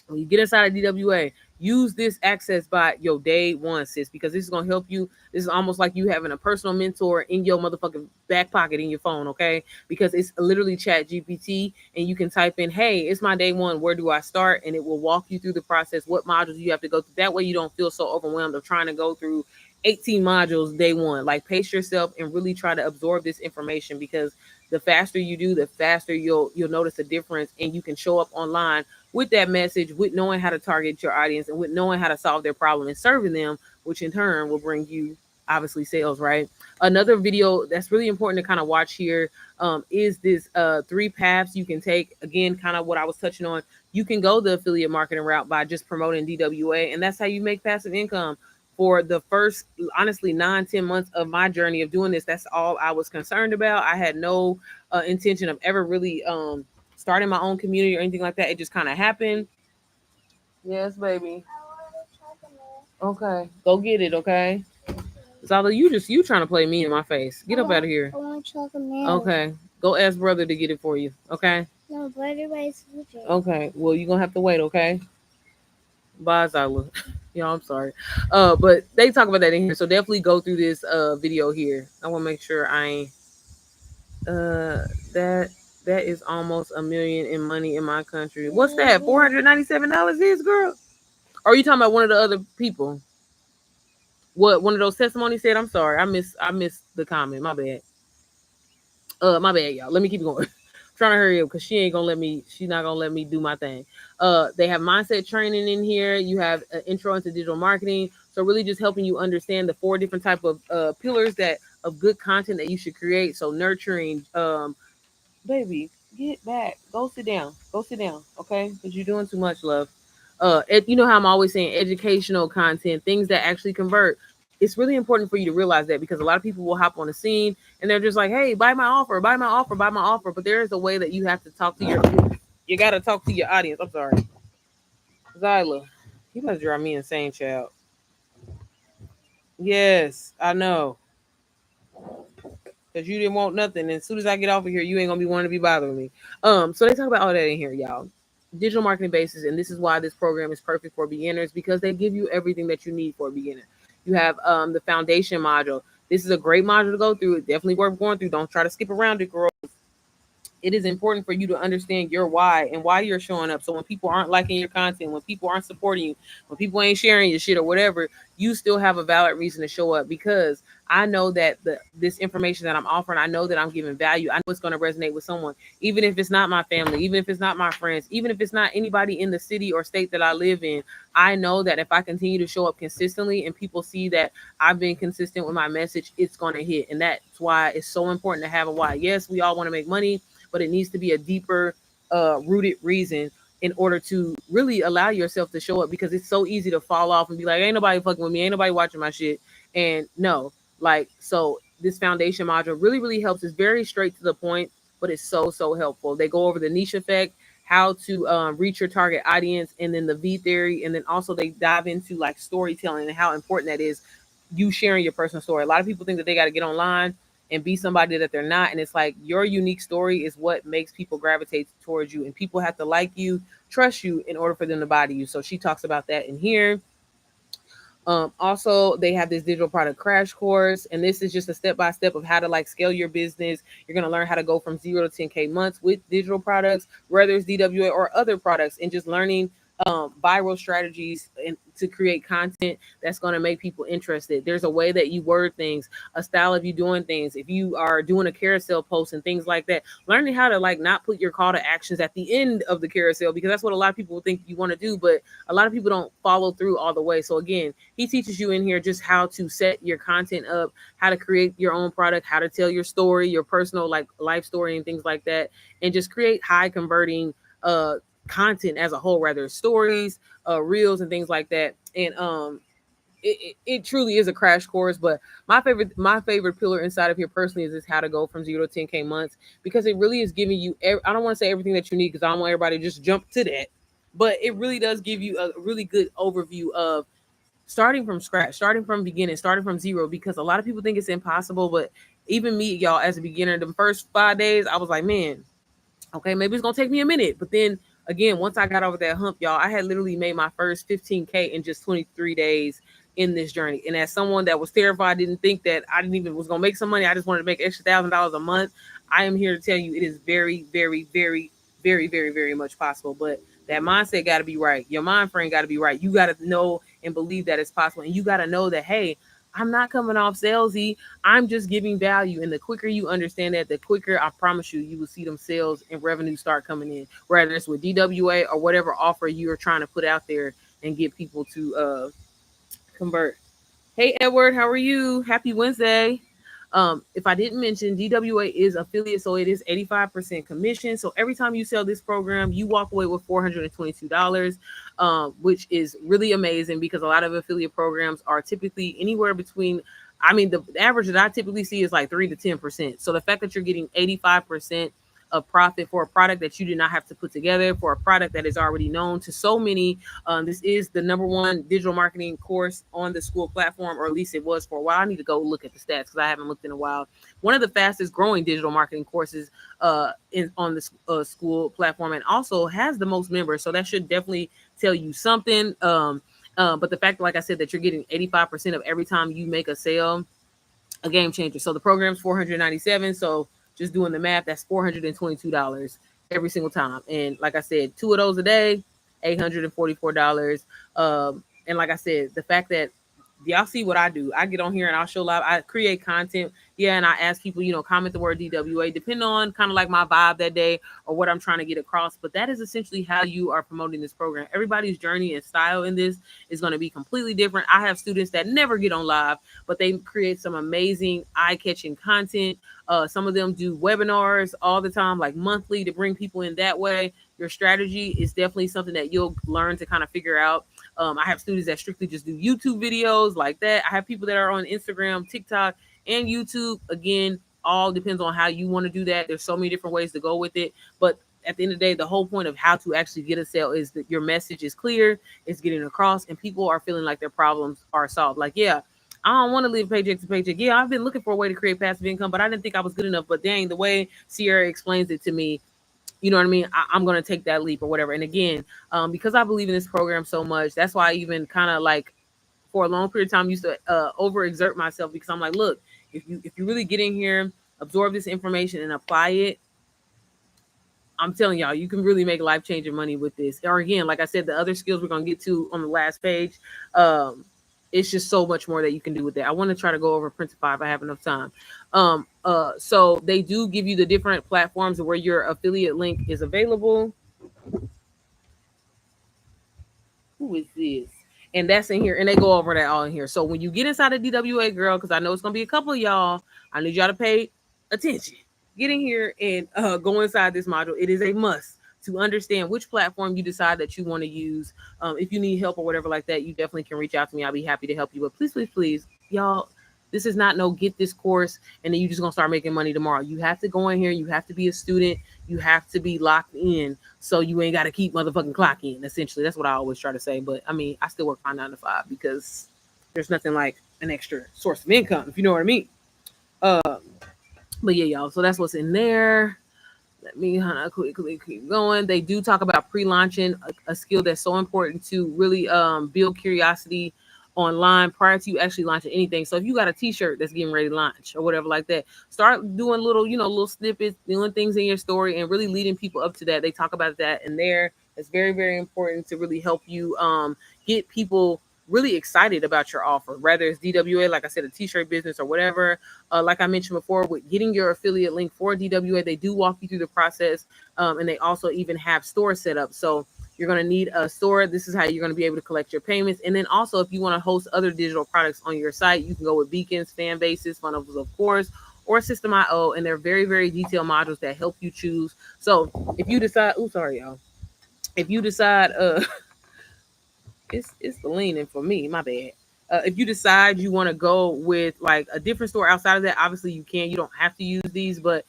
when you get inside of DWA, use this access by your day one, sis, because this is going to help you. This is almost like you having a personal mentor in your motherfucking back pocket in your phone, okay? Because it's literally Chat GPT, and you can type in, hey, it's my day one, where do I start? And it will walk you through the process, what modules you have to go through. That way you don't feel so overwhelmed of trying to go through 18 modules day one. Like, pace yourself and really try to absorb this information, because the faster you do, the faster you'll notice a difference, and you can show up online with that message, with knowing how to target your audience, and with knowing how to solve their problem and serving them, which in turn will bring you obviously sales, right? Another video that's really important to kind of watch here is this 3 paths you can take. Again, kind of what I was touching on. You can go the affiliate marketing route by just promoting DWA, and that's how you make passive income. For the first, honestly, 9-10 months of my journey of doing this, that's all I was concerned about. I had no intention of ever really starting my own community or anything like that. It just kind of happened. Yes, baby. Okay, go get it. Okay. Zala, you trying to play me in my face. Get up out of here. I want chocolate milk. Okay. Go ask brother to get it for you. Okay. No, brother waits sleeping. Okay. Well, you're gonna have to wait, okay? Bye, Zala. Y'all, I'm sorry. But they talk about that in here. So definitely go through this video here. I wanna make sure I ain't that is almost $1 million in money in my country. What's that? $497 is, girl? Or are you talking about one of the other people? What one of those testimonies said? I'm sorry. I missed the comment. My bad. My bad, y'all. Let me keep going. Trying to hurry up because she's not gonna let me do my thing. They have mindset training in here. You have an intro into digital marketing. So really just helping you understand the 4 different type of pillars of good content that you should create. So nurturing, baby, get back. Go sit down. Okay? Because you're doing too much, love. You know how I'm always saying educational content, things that actually convert. It's really important for you to realize that, because a lot of people will hop on the scene and they're just like, hey, buy my offer. But there is a way that you have to talk to you got to talk to your audience. I'm sorry. Zyla, you must drive me insane, child. Yes, I know. Because you didn't want nothing. And as soon as I get off of here, you ain't going to be wanting to be bothering me. So they talk about all that in here, y'all. Digital marketing basis, and this is why this program is perfect for beginners, because they give you everything that you need for a beginner. You have the foundation module. This is a great module to go through. It's definitely worth going through. Don't try to skip around it, girl. It is important for you to understand your why and why you're showing up. So when people aren't liking your content, when people aren't supporting you, when people ain't sharing your shit or whatever, you still have a valid reason to show up, because I know that this information that I'm offering, I know that I'm giving value. I know it's going to resonate with someone, even if it's not my family, even if it's not my friends, even if it's not anybody in the city or state that I live in. I know that if I continue to show up consistently and people see that I've been consistent with my message, it's going to hit. And that's why it's so important to have a why. Yes, we all want to make money, but it needs to be a deeper rooted reason in order to really allow yourself to show up, because it's so easy to fall off and be like, ain't nobody fucking with me, ain't nobody watching my shit. And no, like, so this foundation module really, really helps. It's very straight to the point, but it's so, so helpful. They go over the niche effect, how to reach your target audience, and then the V theory. And then also they dive into like storytelling and how important that is, you sharing your personal story. A lot of people think that they got to get online and be somebody that they're not. And it's like, your unique story is what makes people gravitate towards you, and people have to like you, trust you in order for them to buy to you. So she talks about that in here. Also, they have this digital product crash course, and this is just a step-by-step of how to like scale your business. You're going to learn how to go from 0 to 10K months with digital products, whether it's DWA or other products, and just learning viral strategies and to create content that's going to make people interested. There's a way that you word things, a style of you doing things. If you are doing a carousel post and things like that, learning how to like not put your call to actions at the end of the carousel, because that's what a lot of people think you want to do, but a lot of people don't follow through all the way. So again, he teaches you in here just how to set your content up, how to create your own product, how to tell your story, your personal like life story and things like that, and just create high converting content as a whole, rather stories, reels and things like that. And it truly is a crash course. But my favorite pillar inside of here personally is how to go from 0 to 10K months, because it really is giving you I don't want to say everything that you need, because I don't want everybody to just jump to that, but it really does give you a really good overview of starting from scratch, starting from beginning, starting from zero, because a lot of people think it's impossible. But even me, y'all, as a beginner, the first 5 days I was like, man, okay, maybe it's gonna take me a minute. But then again, once I got over that hump, y'all, I had literally made my first 15K in just 23 days in this journey. And as someone that was terrified, didn't think that I didn't even was gonna make some money, I just wanted to make extra $1,000 a month, I am here to tell you it is very, very, very, very, very, very much possible. But that mindset got to be right. Your mind frame got to be right. You got to know and believe that it's possible. And you got to know that, hey, I'm not coming off salesy. I'm just giving value. And the quicker you understand that, the quicker, I promise you, you will see them sales and revenue start coming in, whether it's with DWA or whatever offer you're trying to put out there and get people to convert. Hey, Edward, how are you? Happy Wednesday. If I didn't mention, DWA is affiliate, so it is 85% commission. So every time you sell this program, you walk away with $422, which is really amazing, because a lot of affiliate programs are typically anywhere between, I mean, the average that I typically see is like 3 to 10%. So the fact that you're getting 85% of profit for a product that you did not have to put together, for a product that is already known to so many. This is the #1 digital marketing course on the school platform, or at least it was for a while. I need to go look at the stats because I haven't looked in a while. One of the fastest growing digital marketing courses on the school platform, and also has the most members. So that should definitely tell you something. But the fact, like I said, that you're getting 85% of every time you make a sale, a game changer. So the program's $497. So just doing the math, that's $422 every single time. And like I said, 2 of those a day, $844. And like I said, the fact that y'all see what I do, I get on here and I'll show live, I create content. Yeah. And I ask people, comment the word DWA, depending on kind of like my vibe that day or what I'm trying to get across. But that is essentially how you are promoting this program. Everybody's journey and style in this is going to be completely different. I have students that never get on live, but they create some amazing eye-catching content. Some of them do webinars all the time, like monthly, to bring people in that way. Your strategy is definitely something that you'll learn to kind of figure out. I have students that strictly just do YouTube videos like that. I have people that are on Instagram, TikTok, and YouTube. Again, all depends on how you want to do that. There's so many different ways to go with it. But at the end of the day, the whole point of how to actually get a sale is that your message is clear, it's getting across, and people are feeling like their problems are solved. Like, yeah, I don't want to live paycheck to paycheck. Yeah, I've been looking for a way to create passive income, but I didn't think I was good enough. But dang, the way Sierra explains it to me, you know what I mean? I'm going to take that leap or whatever. And again, because I believe in this program so much, that's why I even kind of like for a long period of time used to overexert myself, because I'm like, look, if you really get in here, absorb this information and apply it, I'm telling y'all, you can really make life-changing money with this. Or again, like I said, the other skills we're going to get to on the last page, it's just so much more that you can do with that. I want to try to go over Printify if I have enough time. So they do give you the different platforms where your affiliate link is available. Who is this? And that's in here. And they go over that all in here. So when you get inside of DWA, girl, because I know it's going to be a couple of y'all, I need y'all to pay attention. Get in here and go inside this module. It is a must to understand which platform you decide that you want to use. If you need help or whatever like that, you definitely can reach out to me. I'll be happy to help you. But please, please, please, y'all, this is not no get this course and then you just going to start making money tomorrow. You have to go in here. You have to be a student. You have to be locked in. So you ain't got to keep motherfucking clocking. Essentially, that's what I always try to say. But I mean, I still work my 9 to 5 because there's nothing like an extra source of income, if you know what I mean. But yeah, y'all. So that's what's in there. Let me quickly keep going. They do talk about pre-launching, a skill that's so important to really build curiosity online prior to you actually launching anything. So if you got a t-shirt that's getting ready to launch or whatever like that, start doing little snippets, doing things in your story and really leading people up to that. They talk about that in there. It's very, very important to really help you get people really excited about your offer, whether it's DWA, like I said, a t-shirt business or whatever. Like I mentioned before, with getting your affiliate link for DWA, they do walk you through the process, and they also even have store set up. So you're going to need a store. This is how you're going to be able to collect your payments. And then also, if you want to host other digital products on your site, you can go with Beacons, Fan Bases, Funnels, of course, or System.io. And they're very, very detailed modules that help you choose. So if you decide, oh, sorry, y'all. If you decide, it's the leaning for me, my bad. If you decide you want to go with like a different store outside of that, obviously you can. You don't have to use these, but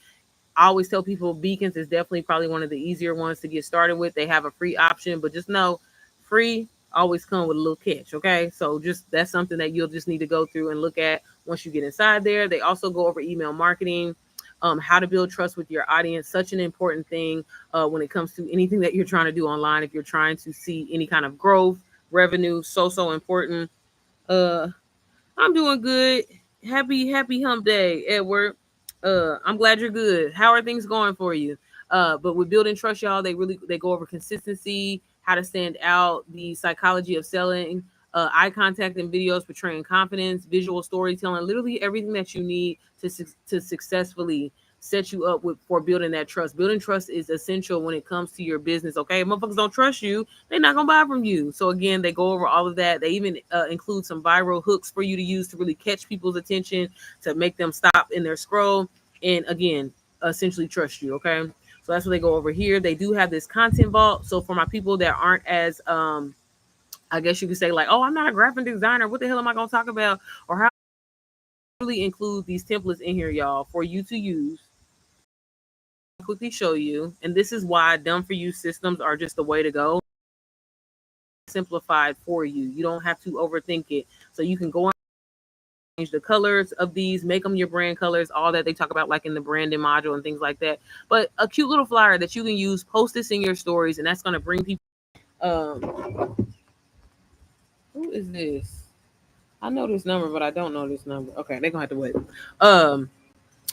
I always tell people Beacons is definitely probably one of the easier ones to get started with. They have a free option, but just know free always come with a little catch. Okay. So just that's something that you'll just need to go through and look at once you get inside there. They also go over email marketing, how to build trust with your audience. Such an important thing when it comes to anything that you're trying to do online. If you're trying to see any kind of growth, revenue, so important. Uh, I'm doing good. Happy hump day, Edward. I'm glad you're good. How are things going for you? But with building trust, y'all, they go over consistency, how to stand out, the psychology of selling, eye contact and videos portraying confidence, visual storytelling, literally everything that you need to successfully set you up with for building that trust. Building trust is essential when it comes to your business. Okay, if motherfuckers don't trust you, they're not gonna buy from you. So again, they go over all of that. They even include some viral hooks for you to use to really catch people's attention, to make them stop in their scroll, and again, essentially trust you. Okay, so that's what they go over here. They do have this content vault. So for my people that aren't as I guess you could say like, oh, I'm not a graphic designer. What the hell am I gonna talk about? Or how really include these templates in here, y'all, for you to use. Quickly show you, and this is why done for you systems are just the way to go. Simplified for you. You don't have to overthink it. So you can go and change the colors of these, make them your brand colors, all that they talk about like in the branding module and things like that. But a cute little flyer that you can use, post this in your stories, and that's going to bring people. Who is this? I know this number, but I don't know this number. Okay, they're gonna have to wait.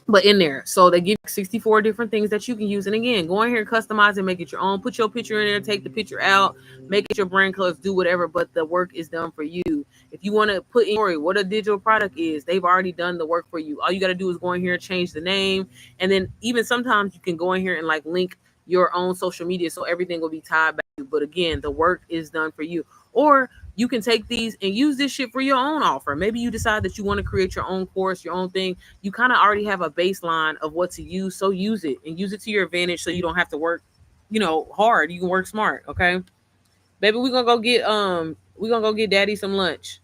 But in there, so they give 64 different things that you can use. And again, go in here, customize it, make it your own. Put your picture in there, take the picture out, make it your brand colors, do whatever. But the work is done for you. If you want to put in what a digital product is, they've already done the work for you. All you got to do is go in here, change the name, and then even sometimes you can go in here and like link your own social media, so everything will be tied back to you. But again, the work is done for you. Or you can take these and use this shit for your own offer. Maybe you decide that you want to create your own course, your own thing. You kind of already have a baseline of what to use. So use it and use it to your advantage so you don't have to work, hard. You can work smart. Okay. Baby, we're gonna go get daddy some lunch.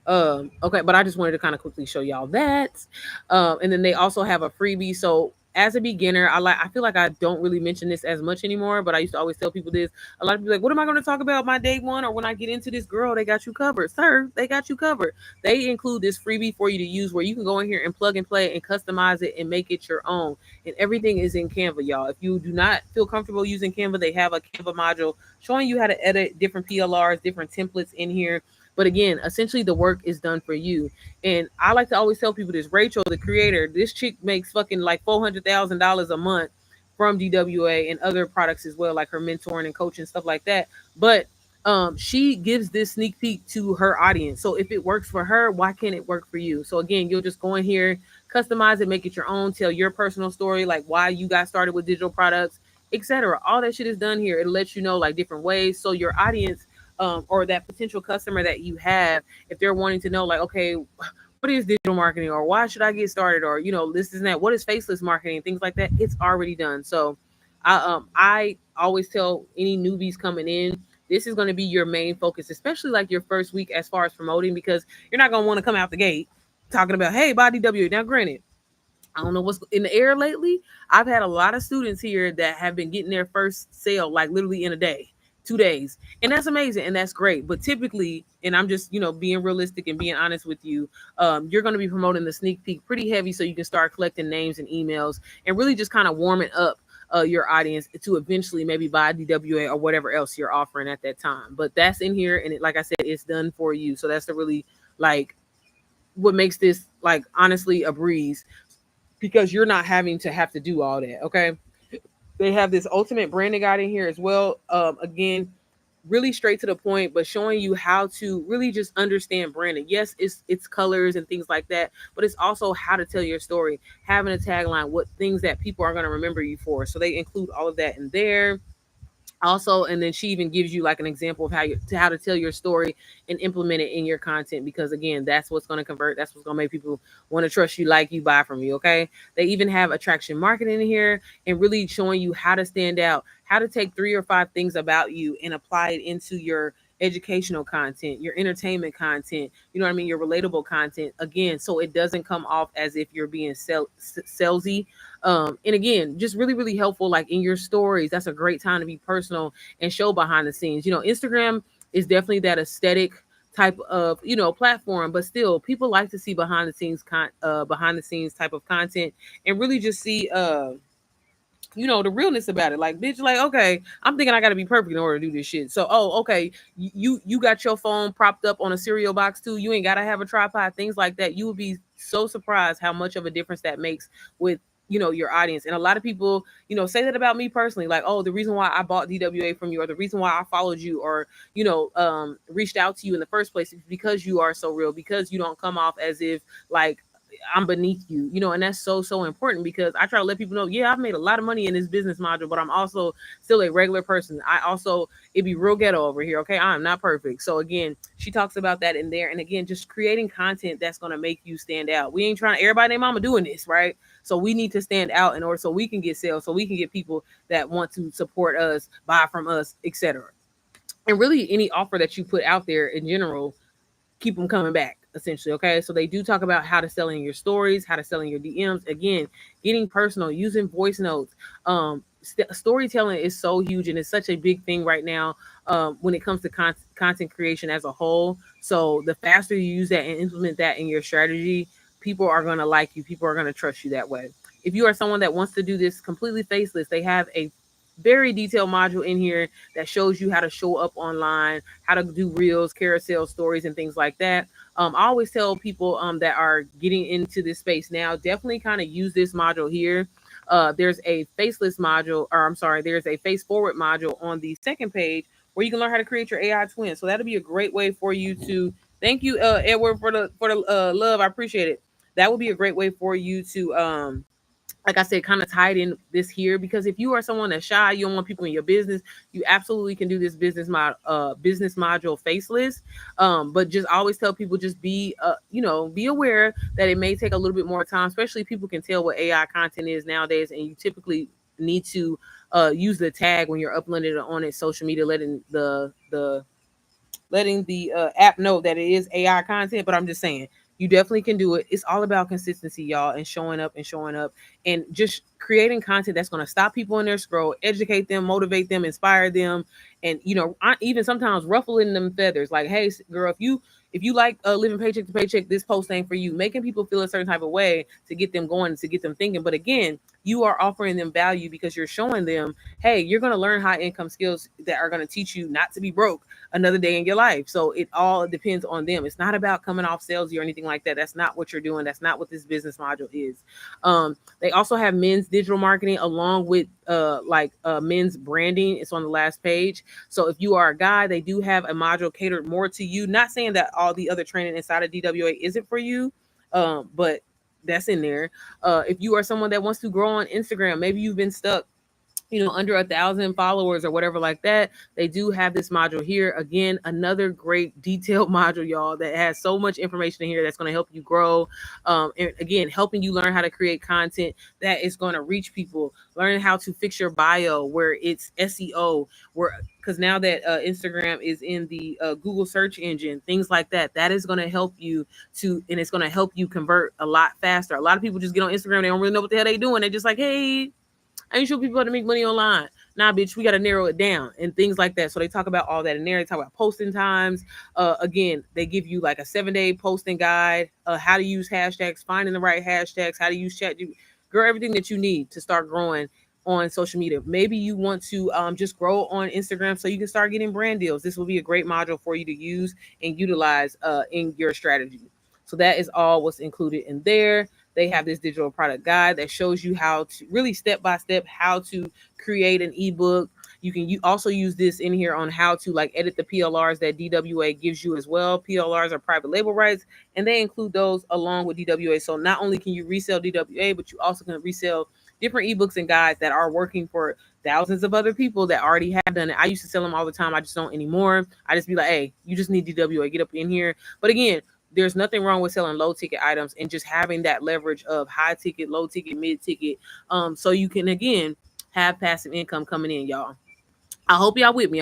Okay, but I just wanted to kind of quickly show y'all that. And then they also have a freebie. So as a beginner, I feel like I don't really mention this as much anymore, but I used to always tell people this. A lot of people like, what am I going to talk about my day one or when I get into this? Girl, they got you covered. Sir, they got you covered. They include this freebie for you to use where you can go in here and plug and play and customize it and make it your own. And everything is in Canva, y'all. If you do not feel comfortable using Canva, they have a Canva module showing you how to edit different PLRs, different templates in here. But again, essentially the work is done for you. And I like to always tell people this. Rachel, the creator, this chick makes fucking like $400,000 a month from DWA and other products as well, like her mentoring and coaching, stuff like that. But she gives this sneak peek to her audience. So if it works for her, why can't it work for you? So again, you'll just go in here, customize it, make it your own, tell your personal story, like why you got started with digital products, etc. All that shit is done here. It'll let you know like different ways. So your audience or that potential customer that you have, if they're wanting to know like, okay, what is digital marketing, or why should I get started, or this is that, what is faceless marketing, things like that, it's already done. So I always tell any newbies coming in, this is going to be your main focus, especially like your first week as far as promoting, because you're not going to want to come out the gate talking about, hey, body W. Now granted, I don't know what's in the air lately. I've had a lot of students here that have been getting their first sale like literally in a day, 2 days. And that's amazing. And that's great. But typically, and I'm just, being realistic and being honest with you, you're going to be promoting the sneak peek pretty heavy so you can start collecting names and emails and really just kind of warming up your audience to eventually maybe buy DWA or whatever else you're offering at that time. But that's in here. And like I said, it's done for you. So that's the really like what makes this like honestly a breeze, because you're not having to do all that. Okay. They have this ultimate branding guide in here as well. Again, really straight to the point, but showing you how to really just understand branding. Yes, it's colors and things like that, but it's also how to tell your story, having a tagline, what things that people are going to remember you for. So they include all of that in there also. And then she even gives you like an example of how to tell your story and implement it in your content, because again, that's what's going to convert, that's what's going to make people want to trust you, like you, buy from you. Okay, they even have attraction marketing in here and really showing you how to stand out, how to take 3 or 5 things about you and apply it into your educational content, your entertainment content, you know what I mean, your relatable content, again, so it doesn't come off as if you're being salesy. And again, just really, really helpful. Like in your stories, that's a great time to be personal and show behind the scenes. You know, Instagram is definitely that aesthetic type of, you know, platform, but still people like to see behind the scenes type of content, and really just see you know, the realness about it. Like, bitch, like, okay, I'm thinking I gotta be perfect in order to do this shit. So, oh, okay, you got your phone propped up on a cereal box too. You ain't gotta have a tripod, things like that. You would be so surprised how much of a difference that makes with, you know, your audience. And a lot of people, you know, say that about me personally, like, oh, the reason why I bought DWA from you, or the reason why I followed you, or, you know, reached out to you in the first place, is because you are so real, because you don't come off as if like I'm beneath you, you know, and that's so, so important, because I try to let people know, yeah, I've made a lot of money in this business module, but I'm also still a regular person. I also, it be real ghetto over here. Okay. I'm not perfect. So again, she talks about that in there. And again, just creating content that's going to make you stand out. We ain't trying to, everybody and mama doing this, right? So we need to stand out in order so we can get sales, so we can get people that want to support us, buy from us, etc. And really any offer that you put out there in general, keep them coming back, essentially. Okay, so they do talk about how to sell in your stories, how to sell in your DMs. Again, getting personal, using voice notes. Storytelling is so huge, and it's such a big thing right now when it comes to content creation as a whole. So the faster you use that and implement that in your strategy, people are going to like you, people are going to trust you that way. If you are someone that wants to do this completely faceless, they have a very detailed module in here that shows you how to show up online, how to do reels, carousel stories, and things like that. I always tell people that are getting into this space now, definitely kind of use this module here. There's a faceless module, or I'm sorry, there's a face forward module on the second page where you can learn how to create your AI twin. So that'll be a great way for you to. Thank you, Edward, for the love. I appreciate it. That would be a great way for you to like I said, kind of tied in this here, because if you are someone that's shy, you don't want people in your business, you absolutely can do this business module faceless. But just always tell people, just be you know, be aware that it may take a little bit more time, especially people can tell what AI content is nowadays, and you typically need to use the tag when you're uploading it on its social media, letting the app know that it is AI content. But I'm just saying, you definitely can do it. It's all about consistency, y'all, and showing up and just creating content that's going to stop people in their scroll, educate them, motivate them, inspire them. And, you know, I even sometimes ruffling them feathers, like, hey, girl, if you like living paycheck to paycheck, this post ain't for you. Making people feel a certain type of way to get them going, to get them thinking. But again, you are offering them value because you're showing them, hey, you're going to learn high income skills that are going to teach you not to be broke another day in your life. So it all depends on them. It's not about coming off salesy or anything like that. That's not what you're doing. That's not what this business module is. They also have men's digital marketing along with men's branding. It's on the last page. So if you are a guy, they do have a module catered more to you. Not saying that all the other training inside of DWA isn't for you, but that's in there. If you are someone that wants to grow on Instagram, maybe you've been stuck, you know, under 1,000 followers or whatever like that, they do have this module here. Again, another great detailed module, y'all, that has so much information in here that's going to help you grow. And again, helping you learn how to create content that is going to reach people, learning how to fix your bio where it's SEO, where because now that Instagram is in the Google search engine, things like that, that is going to help you and it's going to help you convert a lot faster. A lot of people just get on Instagram, they don't really know what the hell they doing. They're just like, hey, I ain't sure people how to make money online. Nah, bitch, we got to narrow it down and things like that. So they talk about all that in there. They talk about posting times. Again, they give you like a 7-day posting guide, how to use hashtags, finding the right hashtags, how to use chat. Girl, everything that you need to start growing on social media. Maybe you want to just grow on Instagram so you can start getting brand deals. This will be a great module for you to use and utilize in your strategy. So that is all what's included in there. they have this digital product guide that shows you how to really step by step how to create an ebook. You also use this in here on how to like edit the PLRs that DWA gives you as well. PLRs are private label rights, and they include those along with DWA. So not only can you resell DWA, but you also can resell different ebooks and guides that are working for thousands of other people that already have done it. I used to sell them all the time. I just don't anymore. I just be like, hey, you just need DWA, get up in here. But again, there's nothing wrong with selling low ticket items and just having that leverage of high ticket, low ticket, mid ticket. So you can again have passive income coming in, y'all. I hope y'all with me.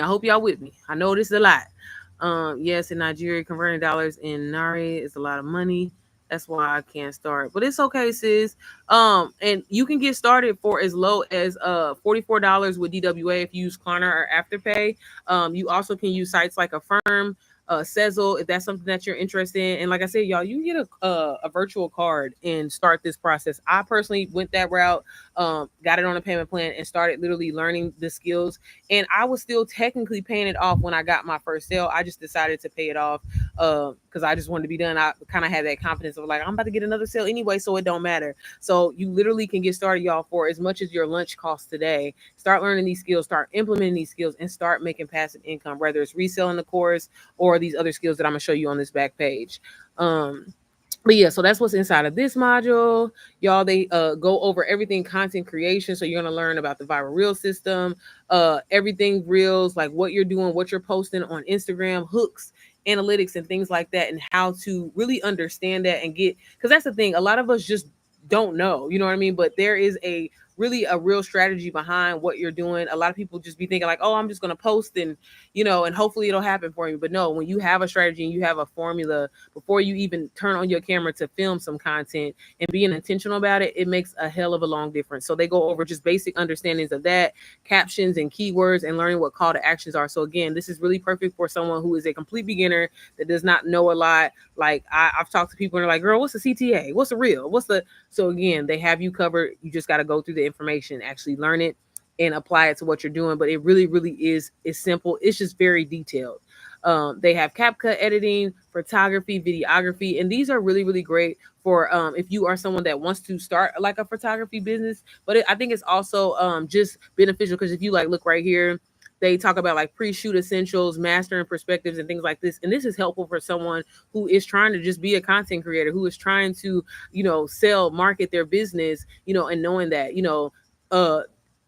I know this is a lot. Yes, in Nigeria, converting dollars in Nari is a lot of money. That's why I can't start. But it's okay, sis. And you can get started for as low as $44 with DWA if you use Klarna or Afterpay. You also can use sites like Affirm, Sezzle, if that's something that you're interested in. And like I said, y'all, you can get a virtual card and start this process. I personally went that route, got it on a payment plan and started literally learning the skills. And I was still technically paying it off when I got my first sale. I just decided to pay it off because I just wanted to be done. I kind of had that confidence of like, I'm about to get another sale anyway, so it don't matter. So you literally can get started, y'all, for as much as your lunch costs today. Start learning these skills, start implementing these skills, and start making passive income, whether it's reselling the course or these other skills that I'm going to show you on this back page. But yeah, so that's what's inside of this module. Y'all, they go over everything content creation. So you're going to learn about the viral reel system, everything reels, like what you're doing, what you're posting on Instagram, hooks, analytics, and things like that, and how to really understand that and get, because that's the thing. A lot of us just don't know, you know what I mean? But there is really a real strategy behind what you're doing. A lot of people just be thinking like, oh, I'm just going to post and, and hopefully it'll happen for me. But no, when you have a strategy and you have a formula before you even turn on your camera to film some content and being intentional about it, it makes a hell of a long difference. So they go over just basic understandings of that, captions and keywords, and learning what call to actions are. So again, this is really perfect for someone who is a complete beginner that does not know a lot. Like I've talked to people and they're like, girl, what's the CTA? What's the reel? So again, they have you covered. You just got to go through the information, actually learn it and apply it to what you're doing. But it really, really is simple. It's just very detailed. They have CapCut editing, photography, videography, and these are really, really great for if you are someone that wants to start like a photography business. But I think it's also just beneficial because if you like look right here, they talk about like pre-shoot essentials, mastering perspectives, and things like this. And this is helpful for someone who is trying to just be a content creator, who is trying to, sell, market their business, and knowing that,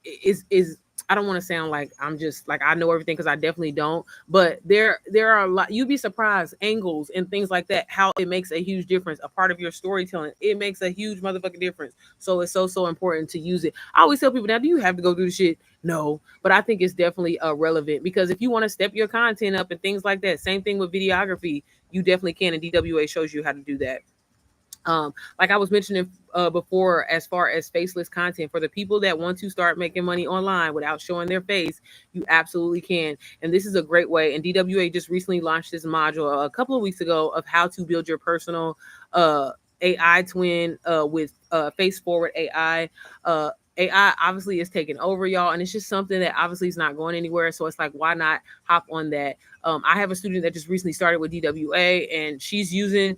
is I don't want to sound like I'm just like I know everything because I definitely don't. But there are a lot. You'd be surprised, angles and things like that, how it makes a huge difference. A part of your storytelling, it makes a huge motherfucking difference. So it's so important to use it. I always tell people, now, do you have to go through the shit? No, but I think it's definitely relevant because if you want to step your content up and things like that, same thing with videography, you definitely can. And DWA shows you how to do that. Like I was mentioning before, as far as faceless content, for the people that want to start making money online without showing their face, you absolutely can. And this is a great way. And DWA just recently launched this module a couple of weeks ago of how to build your personal AI twin with Face Forward AI. AI obviously is taking over, y'all, and it's just something that obviously is not going anywhere. So it's like, why not hop on that? I have a student that just recently started with DWA, and she's using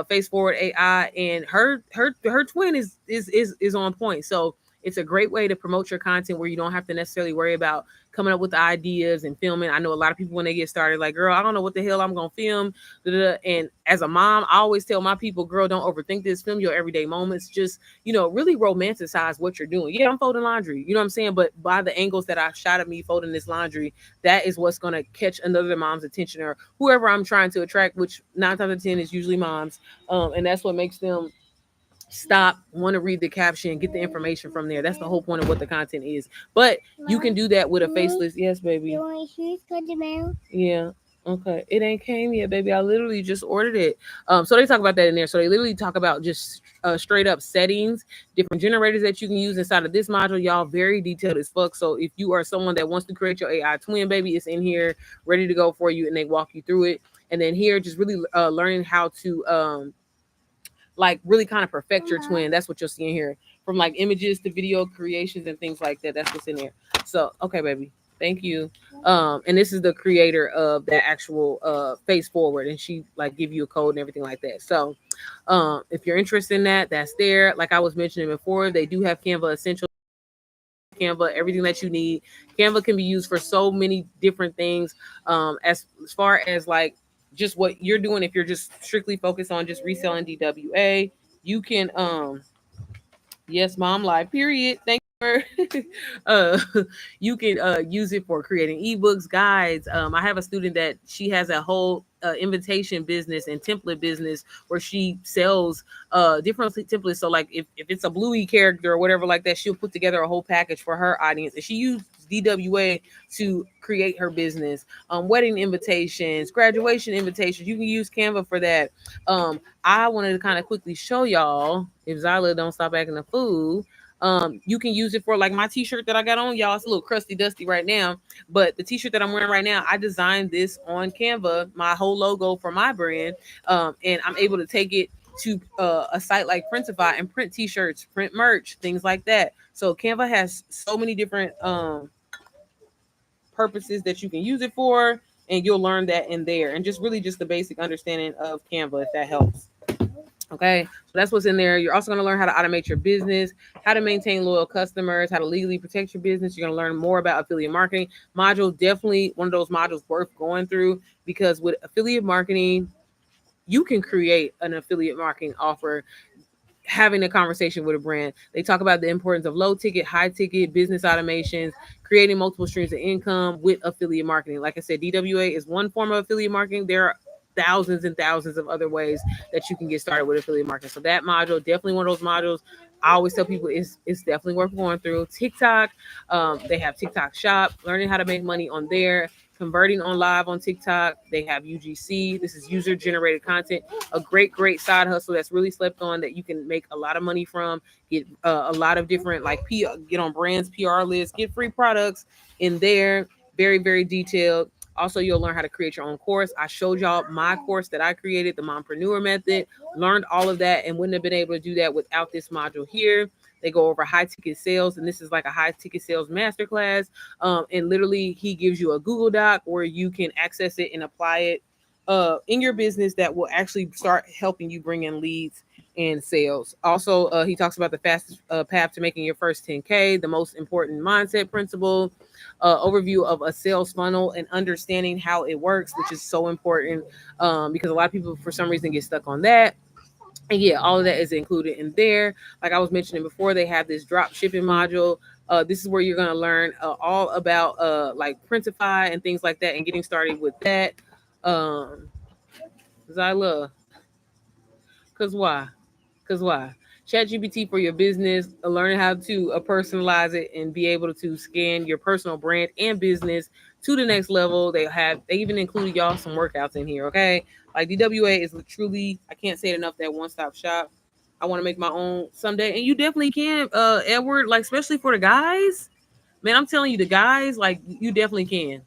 Face Forward AI, and her twin is on point. So it's a great way to promote your content where you don't have to necessarily worry about coming up with the ideas and filming. I know a lot of people when they get started, like, girl, I don't know what the hell I'm going to film. And as a mom, I always tell my people, girl, don't overthink this. Film your everyday moments. Just, really romanticize what you're doing. Yeah, I'm folding laundry. You know what I'm saying? But by the angles that I shot of me folding this laundry, that is what's going to catch another mom's attention or whoever I'm trying to attract, which 9 times out of 10 is usually moms. And that's what makes them stop, want to read the caption, get the information from there. That's the whole point of what the content is. But you can do that with a faceless. Yes, baby. You want shoes for the mail? Yeah. Okay. It ain't came yet, baby. I literally just ordered it. So they talk about that in there. So they literally talk about just straight up settings, different generators that you can use inside of this module. Y'all, very detailed as fuck. So if you are someone that wants to create your AI twin, baby, it's in here ready to go for you, and they walk you through it. And then here, just really learning how to like really kind of perfect your twin. That's what you'll see in here, from like images to video creations and things like that. That's what's in there. So, okay, baby. Thank you. And this is the creator of that actual face forward, and she like give you a code and everything like that. So if you're interested in that, that's there. Like I was mentioning before, they do have Canva Essentials. Canva, everything that you need. Canva can be used for so many different things. As far as like just what you're doing, if you're just strictly focused on just reselling DWA, you can yes, mom live, period. Thank you. uh you can use it for creating ebooks, guides. I have a student that she has a whole invitation business and template business where she sells different templates. So like if it's a Bluey character or whatever like that, she'll put together a whole package for her audience, and she used DWA to create her business. Wedding invitations, graduation invitations, you can use Canva for that. I wanted to kind of quickly show y'all, if Zyla don't stop acting a fool, you can use it for like my t-shirt that I got on, y'all. It's a little crusty dusty right now, but the t-shirt that I'm wearing right now, I designed this on Canva, my whole logo for my brand. And I'm able to take it to a site like Printify and print t-shirts, print merch, things like that. So Canva has so many different purposes that you can use it for, and you'll learn that in there, and just really just the basic understanding of Canva, if that helps. Okay, so that's what's in there. You're also going to learn how to automate your business, how to maintain loyal customers, how to legally protect your business. You're going to learn more about affiliate marketing module. Definitely one of those modules worth going through, because with affiliate marketing, you can create an affiliate marketing offer. Having a conversation with a brand, they talk about the importance of low ticket, high ticket business automations, creating multiple streams of income with affiliate marketing. Like I said, DWA is one form of affiliate marketing. There are thousands and thousands of other ways that you can get started with affiliate marketing. So that module, definitely one of those modules. I always tell people it's definitely worth going through. TikTok, they have TikTok Shop, learning how to make money on there, converting on live on TikTok. They have UGC. This is user generated content, a great side hustle that's really slept on, that you can make a lot of money from. Get a lot of different like get on brands PR lists, get free products in there. Very detailed. Also, you'll learn how to create your own course. I showed y'all my course that I created, the Mompreneur Method. Learned all of that and wouldn't have been able to do that without this module here. They go over high ticket sales, and this is like a high ticket sales masterclass. And literally, he gives you a Google Doc where you can access it and apply it in your business, that will actually start helping you bring in leads and sales. Also, he talks about the fastest path to making your first 10K, the most important mindset principle, overview of a sales funnel and understanding how it works, which is so important, because a lot of people, for some reason, get stuck on that. And yeah, all of that is included in there. Like I was mentioning before, they have this drop shipping module. This is where you're going to learn all about like Printify and things like that, and getting started with that. Zyla, cause why? Cause why? ChatGPT for your business, learning how to personalize it and be able to scan your personal brand and business to the next level. They even included y'all some workouts in here. Okay, like DWA is truly, I can't say it enough, that one stop shop. I want to make my own someday, and you definitely can, Edward. Like especially for the guys, man, I'm telling you, the guys, like you definitely can.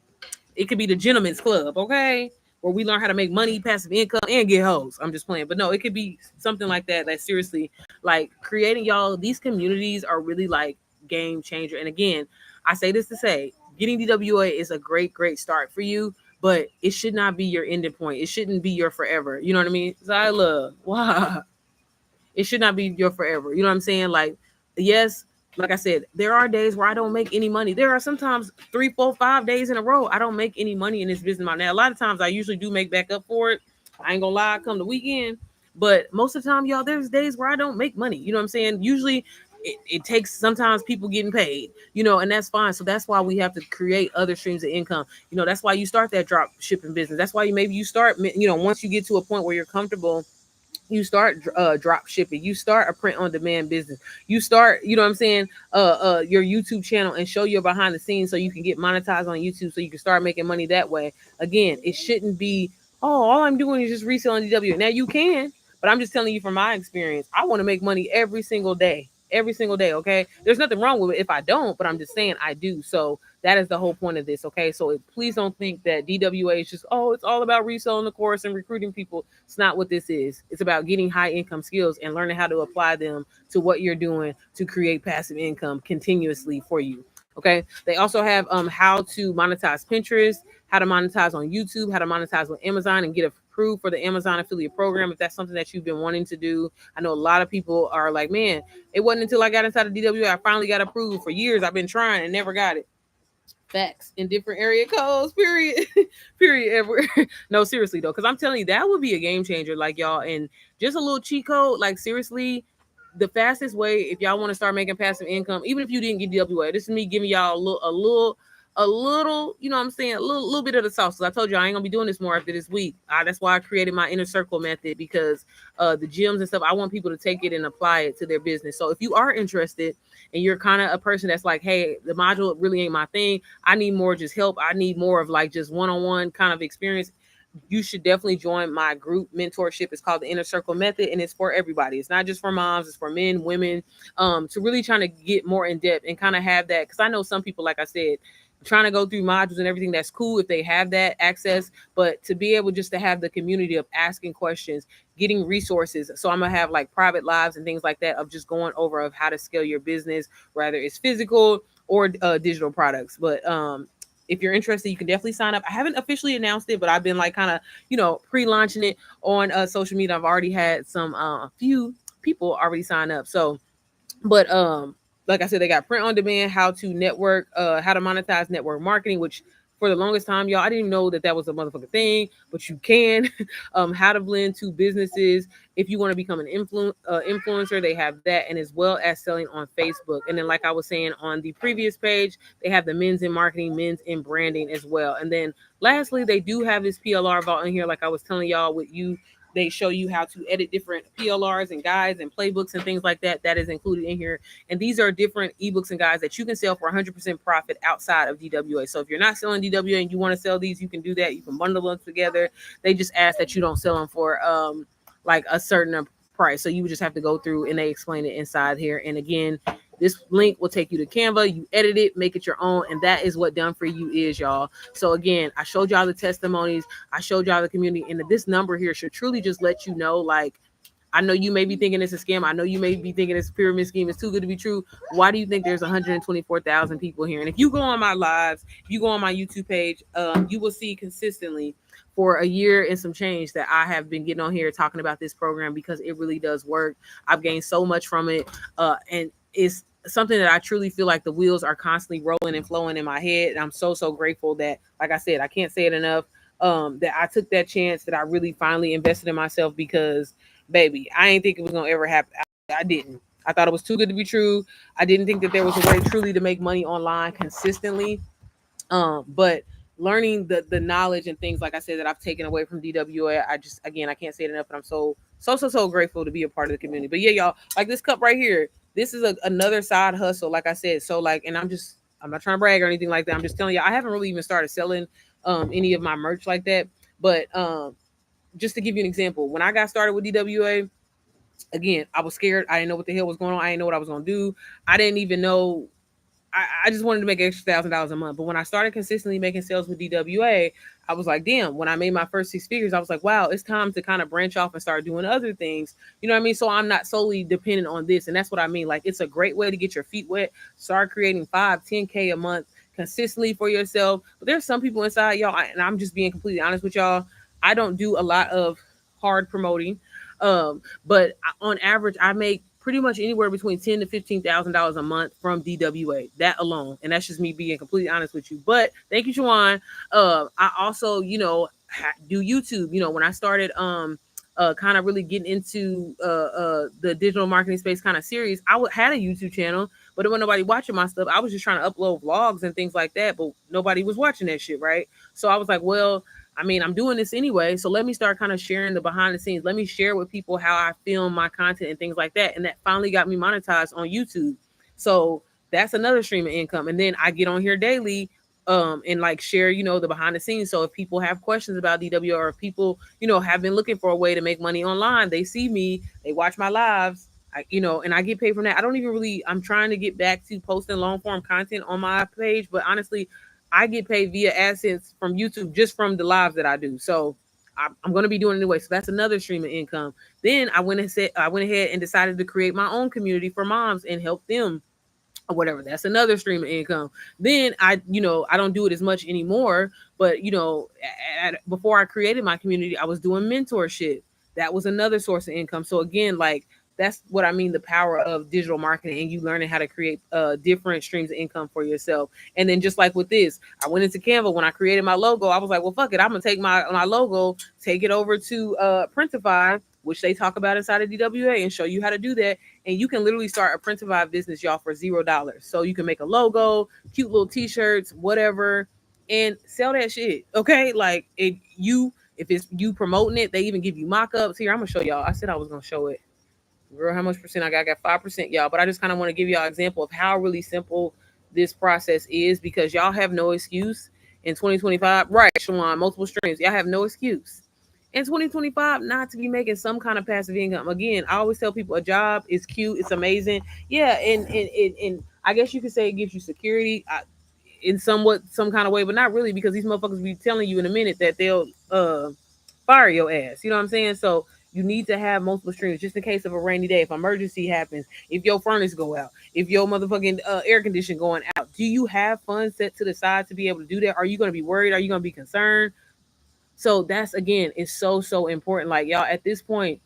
It could be the gentleman's club, okay? Where we learn how to make money, passive income, and get hoes. I'm just playing. But no, it could be something like that. Like seriously, like creating y'all, these communities are really like game changer. And again, I say this to say, getting DWA is a great start for you, but it should not be your ending point. It shouldn't be your forever. You know what I mean? Zyla, wow. It should not be your forever. You know what I'm saying? Like, yes, like I said, there are days where I don't make any money. There are sometimes 3, 4, 5 days in a row I don't make any money in this business. Now, a lot of times I usually do make back up for it. I ain't gonna lie, come the weekend. But most of the time, y'all, there's days where I don't make money. You know what I'm saying? Usually it takes sometimes people getting paid, and that's fine. So that's why we have to create other streams of income. That's why you start that drop shipping business. That's why maybe you start, once you get to a point where you're comfortable, you start drop shipping, you start a print on demand business, you start, you know what I'm saying, your YouTube channel, and show your behind the scenes so you can get monetized on YouTube, so you can start making money that way. Again, it shouldn't be, oh, all I'm doing is just reselling DW. Now you can, but I'm just telling you from my experience, I want to make money every single day. Every single day, okay? There's nothing wrong with it if I don't, but I'm just saying I do. So that is the whole point of this, okay? So please don't think that DWA is just, oh, it's all about reselling the course and recruiting people. It's not what this is. It's about getting high income skills and learning how to apply them to what you're doing to create passive income continuously for you. Okay. They also have how to monetize Pinterest, how to monetize on YouTube, how to monetize with Amazon and get approved for the Amazon affiliate program if that's something that you've been wanting to do. I know a lot of people are like, man, it wasn't until I got inside of DWA I finally got approved. For years I've been trying and never got it. Facts in different area codes, period. Period. Everywhere. No, seriously though, because I'm telling you, that would be a game changer, like y'all. And just a little cheat code, like seriously, the fastest way if y'all want to start making passive income, even if you didn't get DWA, this is me giving y'all a little, you know what I'm saying, a little bit of the sauce. I told you I ain't gonna be doing this more after this week. That's why I created my inner circle method, because the gyms and stuff, I want people to take it and apply it to their business. So if you are interested and you're kind of a person that's like, hey, the module really ain't my thing, I need more just help, I need more of like just one-on-one kind of experience, you should definitely join my group mentorship. It's called the Inner Circle Method, and it's for everybody. It's not just for moms, it's for men, women, to really trying to get more in depth and kind of have that. Because I know some people, like I said, trying to go through modules and everything, that's cool if they have that access, but to be able just to have the community of asking questions, getting resources. So I'm gonna have like private lives and things like that of just going over of how to scale your business, whether it's physical or digital products. But if you're interested, you can definitely sign up. I haven't officially announced it, but I've been like kind of, pre-launching it on social media. I've already had some a few people already sign up. So, but like I said, they got print on demand, how to network, how to monetize network marketing, which for the longest time, y'all, I didn't even know that was a motherfucking thing, but you can. How to blend two businesses. If you want to become an influencer, they have that, and as well as selling on Facebook. And then, like I was saying on the previous page, they have the men's in marketing, men's in branding as well. And then lastly, they do have this PLR vault in here, like I was telling y'all with you. They show you how to edit different PLRs and guides and playbooks and things like that. That is included in here. And these are different ebooks and guides that you can sell for 100% profit outside of DWA. So if you're not selling DWA and you want to sell these, you can do that. You can bundle them together. They just ask that you don't sell them for like a certain price. So you would just have to go through and they explain it inside here. And again, this link will take you to Canva. You edit it, make it your own, and that is what done for you is, y'all. So again, I showed y'all the testimonies, I showed y'all the community, and this number here should truly just let you know, like, I know you may be thinking it's a scam. I know you may be thinking it's a pyramid scheme. It's too good to be true. Why do you think there's 124,000 people here? And if you go on my lives, if you go on my YouTube page, you will see consistently for a year and some change that I have been getting on here talking about this program, because it really does work. I've gained so much from it. And it's something that I truly feel like the wheels are constantly rolling and flowing in my head. And I'm so grateful that, like I said, I can't say it enough, that I took that chance, that I really finally invested in myself, because baby, I ain't think it was gonna ever happen. I didn't. I thought it was too good to be true. I didn't think that there was a way truly to make money online consistently. But learning the knowledge and things, like I said, that I've taken away from DWA, I can't say it enough. But I'm so grateful to be a part of the community. But yeah, y'all, like this cup right here, this is another side hustle, like I said. So like, and I'm not trying to brag or anything like that. I'm just telling you, I haven't really even started selling any of my merch like that. But just to give you an example, when I got started with DWA, again, I was scared. I didn't know what the hell was going on. I didn't know what I was going to do. I didn't even know. I just wanted to make extra $1,000 a month. But when I started consistently making sales with DWA, I was like, damn, when I made my first 6 figures, I was like, wow, it's time to kind of branch off and start doing other things. You know what I mean? So I'm not solely dependent on this. And that's what I mean. Like, it's a great way to get your feet wet. Start creating 5, 10K a month consistently for yourself. But there's some people inside, y'all, and I'm just being completely honest with y'all, I don't do a lot of hard promoting. But on average, I make pretty much anywhere between $10,000 to $15,000 a month from DWA, that alone. And that's just me being completely honest with you. But thank you, Shawan. I also, do YouTube. When I started kind of really getting into the digital marketing space kind of serious, I had a YouTube channel, but there wasn't nobody watching my stuff. I was just trying to upload vlogs and things like that, but nobody was watching that shit, right? So I was like, well, I mean, I'm doing this anyway, so let me start kind of sharing the behind the scenes. Let me share with people how I film my content and things like that. And that finally got me monetized on YouTube. So that's another stream of income. And then I get on here daily and like share, the behind the scenes. So if people have questions about DW, or if people, have been looking for a way to make money online, they see me, they watch my lives, and I get paid from that. I'm trying to get back to posting long form content on my page, but honestly, I get paid via AdSense from YouTube just from the lives that I do. So I'm going to be doing it anyway. So that's another stream of income. Then I went ahead and decided to create my own community for moms and help them or whatever. That's another stream of income. Then I don't do it as much anymore, but before I created my community, I was doing mentorship. That was another source of income. So again, like that's what I mean, the power of digital marketing and you learning how to create different streams of income for yourself. And then just like with this, I went into Canva. When I created my logo, I was like, well, fuck it, I'm gonna take my logo, take it over to Printify, which they talk about inside of DWA, and show you how to do that. And you can literally start a Printify business, y'all, for $0. So you can make a logo, cute little t-shirts, whatever, and sell that shit. Okay, like if it's you promoting it, they even give you mock-ups. Here, I'm gonna show y'all. I said I was gonna show it. Girl, how much percent I got? I got 5%, y'all. But I just kind of want to give y'all an example of how really simple this process is, because y'all have no excuse in 2025. Right, Shawan, multiple streams. Y'all have no excuse in 2025 not to be making some kind of passive income. Again, I always tell people a job is cute, it's amazing. Yeah, and I guess you could say it gives you security in some kind of way, but not really, because these motherfuckers be telling you in a minute that they'll fire your ass. You know what I'm saying? So you need to have multiple streams just in case of a rainy day, if emergency happens, if your furnace go out, if your motherfucking air condition going out. Do you have funds set to the side to be able to do that? Are you going to be worried? Are you going to be concerned? So that's, again, it's so important. Like, y'all, at this point,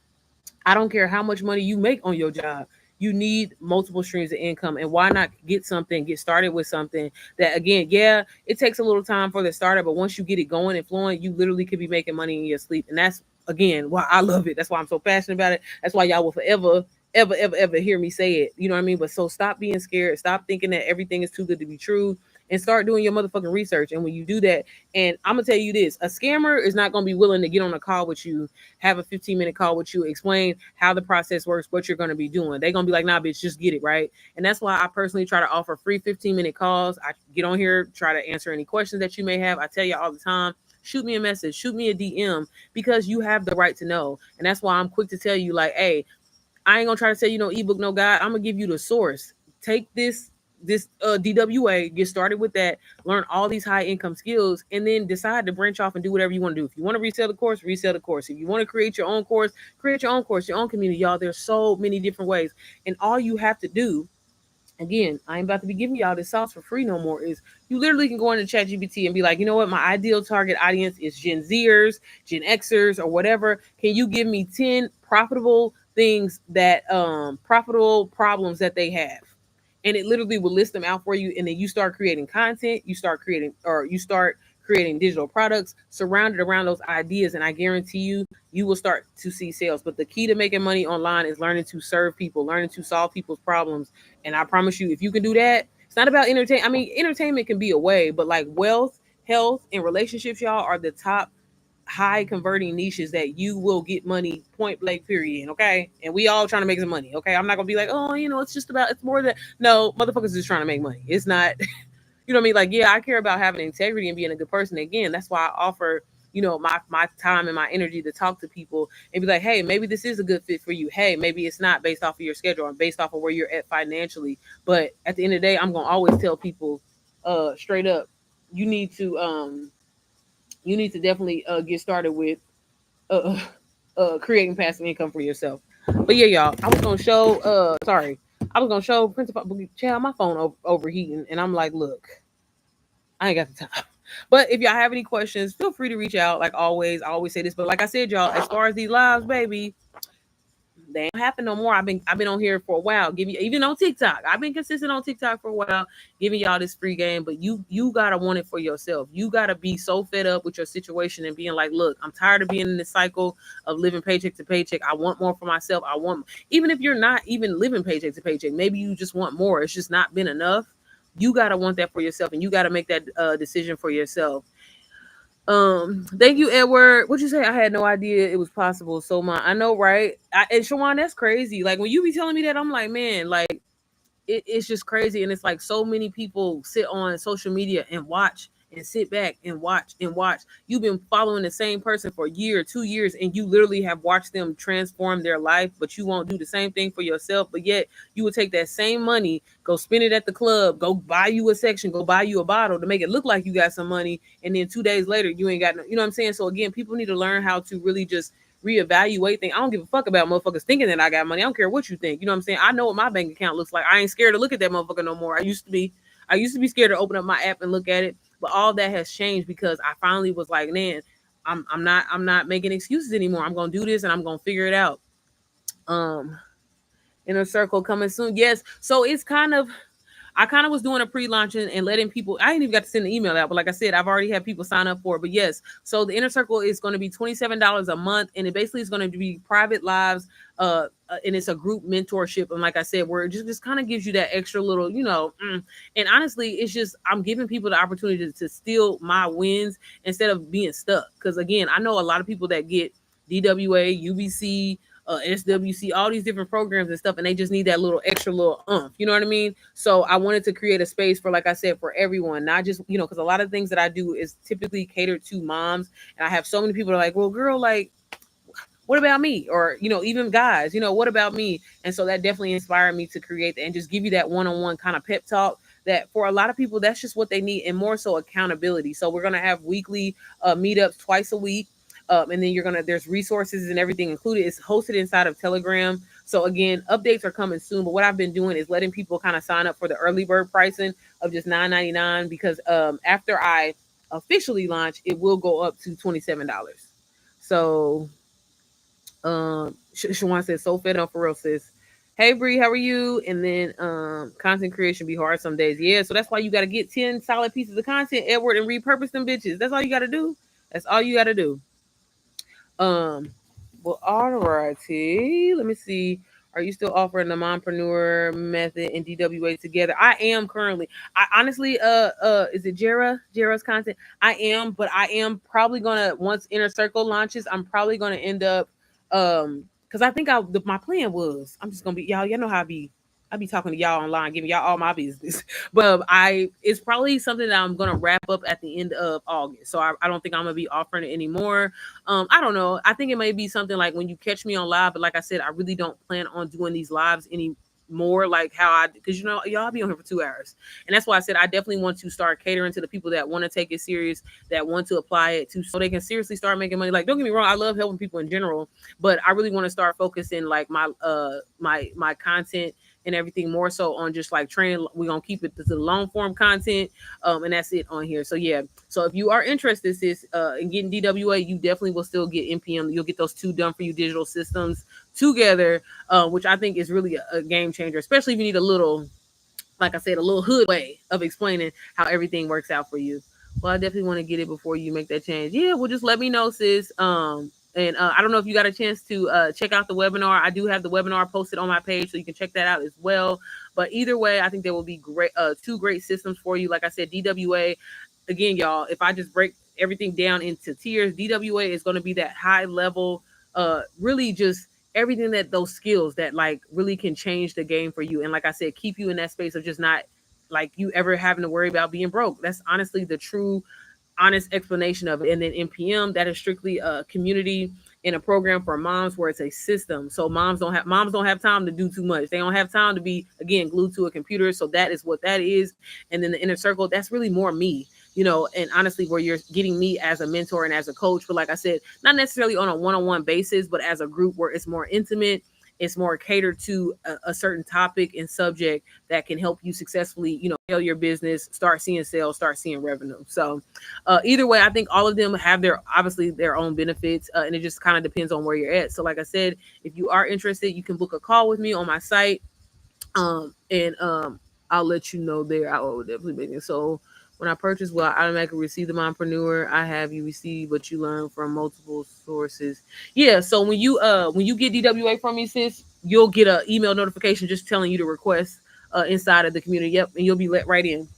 I don't care how much money you make on your job. You need multiple streams of income. And why not get started with something that, again, yeah, it takes a little time for the startup, but once you get it going and flowing, you literally could be making money in your sleep. And that's, again, why I love it. That's why I'm so passionate about it. That's why y'all will forever, ever hear me say it. You know what I mean? But so stop being scared. Stop thinking that everything is too good to be true, and start doing your motherfucking research. And when you do that, and I'm gonna tell you this, a scammer is not gonna be willing to get on a call with you, have a 15-minute call with you, explain how the process works, what you're gonna be doing. They're gonna be like, nah, bitch, just get it, right? And that's why I personally try to offer free 15-minute calls. I get on here, try to answer any questions that you may have. I tell you all the time, shoot me a message, shoot me a DM, because you have the right to know. And that's why I'm quick to tell you, like, hey, I ain't gonna try to say, ebook, no guide. I'm gonna give you the source. Take this DWA, get started with that, learn all these high income skills, and then decide to branch off and do whatever you want to do. If you want to resell the course, resell the course. If you want to create your own course, create your own course, your own community. Y'all, there's so many different ways. And all you have to do, again, I ain't about to be giving y'all this sauce for free no more, is you literally can go into ChatGPT and be like, you know what, my ideal target audience is Gen Zers, Gen Xers, or whatever. Can you give me 10 profitable things that profitable problems that they have? And it literally will list them out for you. And then you start creating content, you start creating digital products surrounded around those ideas. And I guarantee you, you will start to see sales. But the key to making money online is learning to serve people, learning to solve people's problems. And I promise you, if you can do that, it's not about entertainment. I mean, entertainment can be a way, but like wealth, health, and relationships, y'all, are the top high converting niches that you will get money, point blank, period. Okay. And we all trying to make some money. Okay. I'm not gonna be like, oh, it's more than, no, motherfuckers just trying to make money. It's not, you know what I mean? Like, yeah, I care about having integrity and being a good person. Again, that's why I offer, my time and my energy to talk to people and be like, hey, maybe this is a good fit for you. Hey, maybe it's not, based off of your schedule or based off of where you're at financially. But at the end of the day, I'm gonna always tell people straight up, you need to definitely get started with creating passive income for yourself. But yeah, y'all, I was gonna show Principal Child, my phone overheating, and I'm like, look, I ain't got the time. But if y'all have any questions, feel free to reach out. Like always, I always say this, but like I said, y'all, as far as these lives, baby, they ain't happen no more. I've been on here for a while, even on TikTok. I've been consistent on TikTok for a while, giving y'all this free game. But you gotta want it for yourself. You gotta be so fed up with your situation and being like, look, I'm tired of being in this cycle of living paycheck to paycheck. I want more for myself. Even if you're not even living paycheck to paycheck, maybe you just want more. It's just not been enough. You gotta want that for yourself, and you gotta make that decision for yourself. Thank you, Edward. What'd you say? I had no idea it was possible. So I know, right? And Shawan, that's crazy. Like when you be telling me that, I'm like, man, like it's just crazy. And it's like so many people sit on social media and watch and sit back and watch and watch. You've been following the same person for a year, 2 years, and you literally have watched them transform their life, but you won't do the same thing for yourself. But yet you will take that same money, go spend it at the club, go buy you a section, go buy you a bottle to make it look like you got some money. And then 2 days later, you ain't got no, you know what I'm saying? So again, people need to learn how to really just reevaluate things. I don't give a fuck about motherfuckers thinking that I got money. I don't care what you think. You know what I'm saying? I know what my bank account looks like. I ain't scared to look at that motherfucker no more. I used to be. I used to be scared to open up my app and look at it, but all that has changed because I finally was like, man, I'm not making excuses anymore. I'm gonna do this and I'm gonna figure it out. Um, Inner Circle coming soon. Yes. So it's kind of I kind of was doing a pre-launch and letting people. I ain't even got to send the email out, but like I said, I've already had people sign up for it. But yes, so the Inner Circle is going to be $27 a month, and it basically is going to be private lives. And it's a group mentorship, and like I said, where it just kind of gives you that extra little, And honestly, it's just I'm giving people the opportunity to steal my wins instead of being stuck. Because again, I know a lot of people that get DWA, UBC, SWC, all these different programs and stuff, and they just need that little extra little you know what I mean? So I wanted to create a space for, like I said, for everyone, not just, because a lot of things that I do is typically catered to moms, and I have so many people that are like, well, girl, like, what about me? Or, even guys, what about me? And so that definitely inspired me to create that and just give you that one-on-one kind of pep talk that for a lot of people, that's just what they need, and more so accountability. So we're going to have weekly meetups twice a week. And then there's resources and everything included. It's hosted inside of Telegram. So again, updates are coming soon. But what I've been doing is letting people kind of sign up for the early bird pricing of just $9.99 because after I officially launch, it will go up to $27. So Shawan says, so fed up for real, sis. Hey Bree, how are you? And then content creation be hard some days. Yeah, so that's why you got to get 10 solid pieces of content, Edward, and repurpose them bitches. That's all you got to do. That's all you got to do. Well, alrighty. Let me see. Are you still offering the mompreneur method and DWA together? I am currently. I honestly, is it Jera's content? I am, but I am probably gonna once Inner Circle launches, I'm probably gonna end up, because I think my plan was I'm just gonna be y'all. Y'all know how I be talking to y'all online, giving y'all all my business. But it's probably something that I'm gonna wrap up at the end of August. So I don't think I'm gonna be offering it anymore. I don't know. I think it may be something like when you catch me on live, but like I said, I really don't plan on doing these lives anymore, like how because y'all be on here for 2 hours, and that's why I said I definitely want to start catering to the people that want to take it serious, that want to apply it so they can seriously start making money. Like, don't get me wrong, I love helping people in general, but I really want to start focusing like my content and everything more so on just like training. We're gonna keep it to the long form content, and that's it on here. So yeah, so if you are interested, sis, in getting DWA, you definitely will still get NPM. You'll get those 2 done for you digital systems together, which I think is really a game changer, especially if you need a little, like I said, a little hood way of explaining how everything works out for you. Well, I definitely want to get it before you make that change. Yeah, well, just let me know, sis. And I don't know if you got a chance to check out the webinar. I do have the webinar posted on my page, so you can check that out as well. But either way, I think there will be great 2 great systems for you. Like I said, DWA, again, y'all, if I just break everything down into tiers, DWA is going to be that high level, really just everything that those skills that like really can change the game for you. And like I said, keep you in that space of just not like you ever having to worry about being broke. That's honestly the true honest explanation of it. And then NPM, that is strictly a community in a program for moms where it's a system. So moms don't have time to do too much. They don't have time to be, again, glued to a computer. So that is what that is. And then the Inner Circle, that's really more me, and honestly, where you're getting me as a mentor and as a coach. But like I said, not necessarily on a one-on-one basis, but as a group where it's more intimate. It's more catered to a certain topic and subject that can help you successfully, scale your business, start seeing sales, start seeing revenue. So either way, I think all of them have obviously their own benefits, and it just kind of depends on where you're at. So like I said, if you are interested, you can book a call with me on my site, and I'll let you know there. I will definitely make it. So when I purchase, will I automatically receive the mompreneur? I have you receive, but you learn from multiple sources. Yeah. So when you get DWA from me, sis, you'll get an email notification just telling you to request inside of the community. Yep, and you'll be let right in.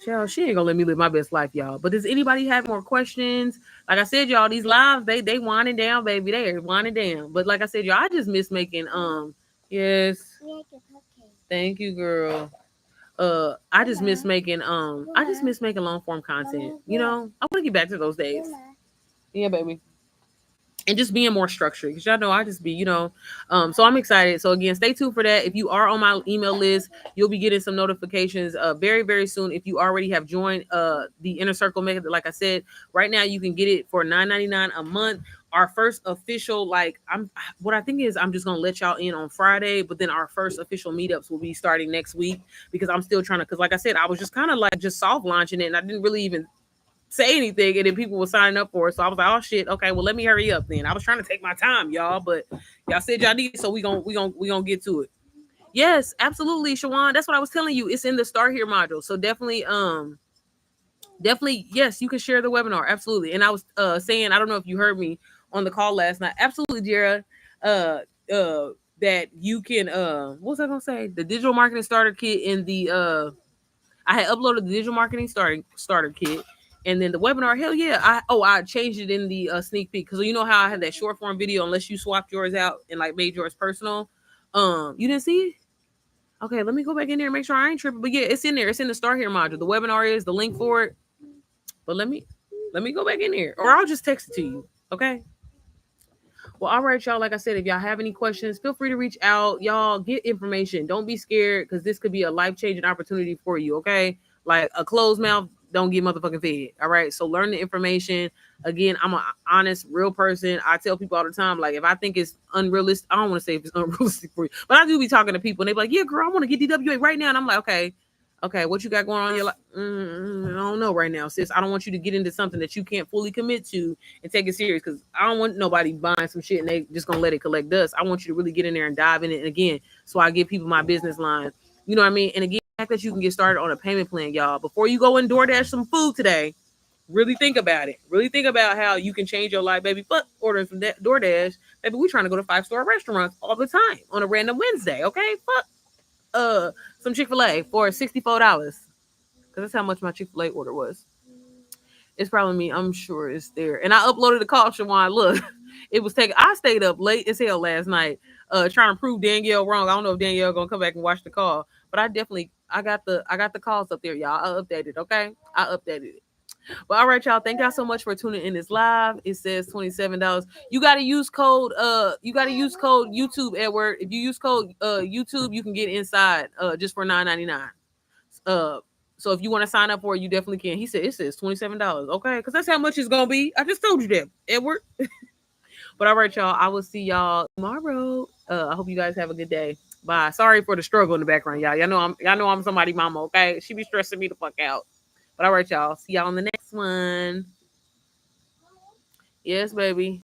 Cheryl, she ain't gonna let me live my best life, y'all. But does anybody have more questions? Like I said, y'all, these lives, they winding down, baby. They are winding down. But like I said, y'all, I just miss making yes. Thank you, girl. I just miss making long form content. I want to get back to those days. Yeah, baby. and just being more structured, because y'all know I just be, so I'm excited. So again, stay tuned for that. If you are on my email list, you'll be getting some notifications very, very soon. If you already have joined the Inner Circle Method, like I said, right now you can get it for $9.99 a month. Our first official, what I think is I'm just gonna let y'all in on Friday, but then our first official meetups will be starting next week, because I'm still trying to, because like I said, I was just kind of like just soft launching it, and I didn't really even say anything, and then people were signing up for it. So I was like, oh shit, okay, well let me hurry up then. I was trying to take my time, y'all, but y'all said y'all need it, so we gonna get to it. Yes, absolutely, Shawan. That's what I was telling you. It's in the Start Here module. So definitely, yes, you can share the webinar. Absolutely. And I was saying, I don't know if you heard me on the call last night. Absolutely, Jara. Uh that you can what was I gonna say? The digital marketing starter kit in the I had uploaded the digital marketing starter kit, and then the webinar. Hell yeah! I changed it in the sneak peek, because you know how I had that short form video. Unless you swapped yours out and like made yours personal, you didn't see it. Okay, let me go back in there and make sure I ain't tripping. But yeah, it's in there. It's in the Start Here module. The webinar is the link for it. But let me go back in there, or I'll just text it to you. Okay. Well, all right, y'all. Like I said, if y'all have any questions, feel free to reach out. Y'all get information. Don't be scared, because this could be a life-changing opportunity for you, okay? Like a closed mouth don't get motherfucking fed. All right. So learn the information. Again, I'm an honest, real person. I tell people all the time, like, if I think it's unrealistic, I don't want to say if it's unrealistic for you, but I do be talking to people and they be like, yeah, girl, I want to get DWA right now. And I'm like, okay, what you got going on in your life? I don't know right now, sis. I don't want you to get into something that you can't fully commit to and take it serious, because I don't want nobody buying some shit and they just gonna let it collect dust. I want you to really get in there and dive in it. And again, so I give people my business line. You know what I mean? And again, the fact that you can get started on a payment plan, y'all, before you go and DoorDash some food today, really think about it. Really think about how you can change your life, baby. Fuck ordering from DoorDash. Baby, we trying to go to 5-star restaurants all the time on a random Wednesday, okay? Fuck some Chick-fil-A for $64. Because that's how much my Chick-fil-A order was. It's probably me. I'm sure it's there. And I uploaded the call, Shawan. Look, it was taken. I stayed up late as hell last night, trying to prove Danielle wrong. I don't know if Danielle gonna come back and watch the call, but I got the calls up there, y'all. I updated, okay? I updated it. But all right, y'all. Thank y'all so much for tuning in this live. It says $27. You gotta use code YouTube, Edward. If you use code YouTube, you can get inside just for $9.99. So if you want to sign up for it, you definitely can. He said it says $27. Okay, because that's how much it's gonna be. I just told you that, Edward. But all right, y'all. I will see y'all tomorrow. I hope you guys have a good day. Bye. Sorry for the struggle in the background, y'all. Y'all know I'm somebody mama, okay? She be stressing me the fuck out. But all right, y'all. See y'all on the next one. Yes, baby.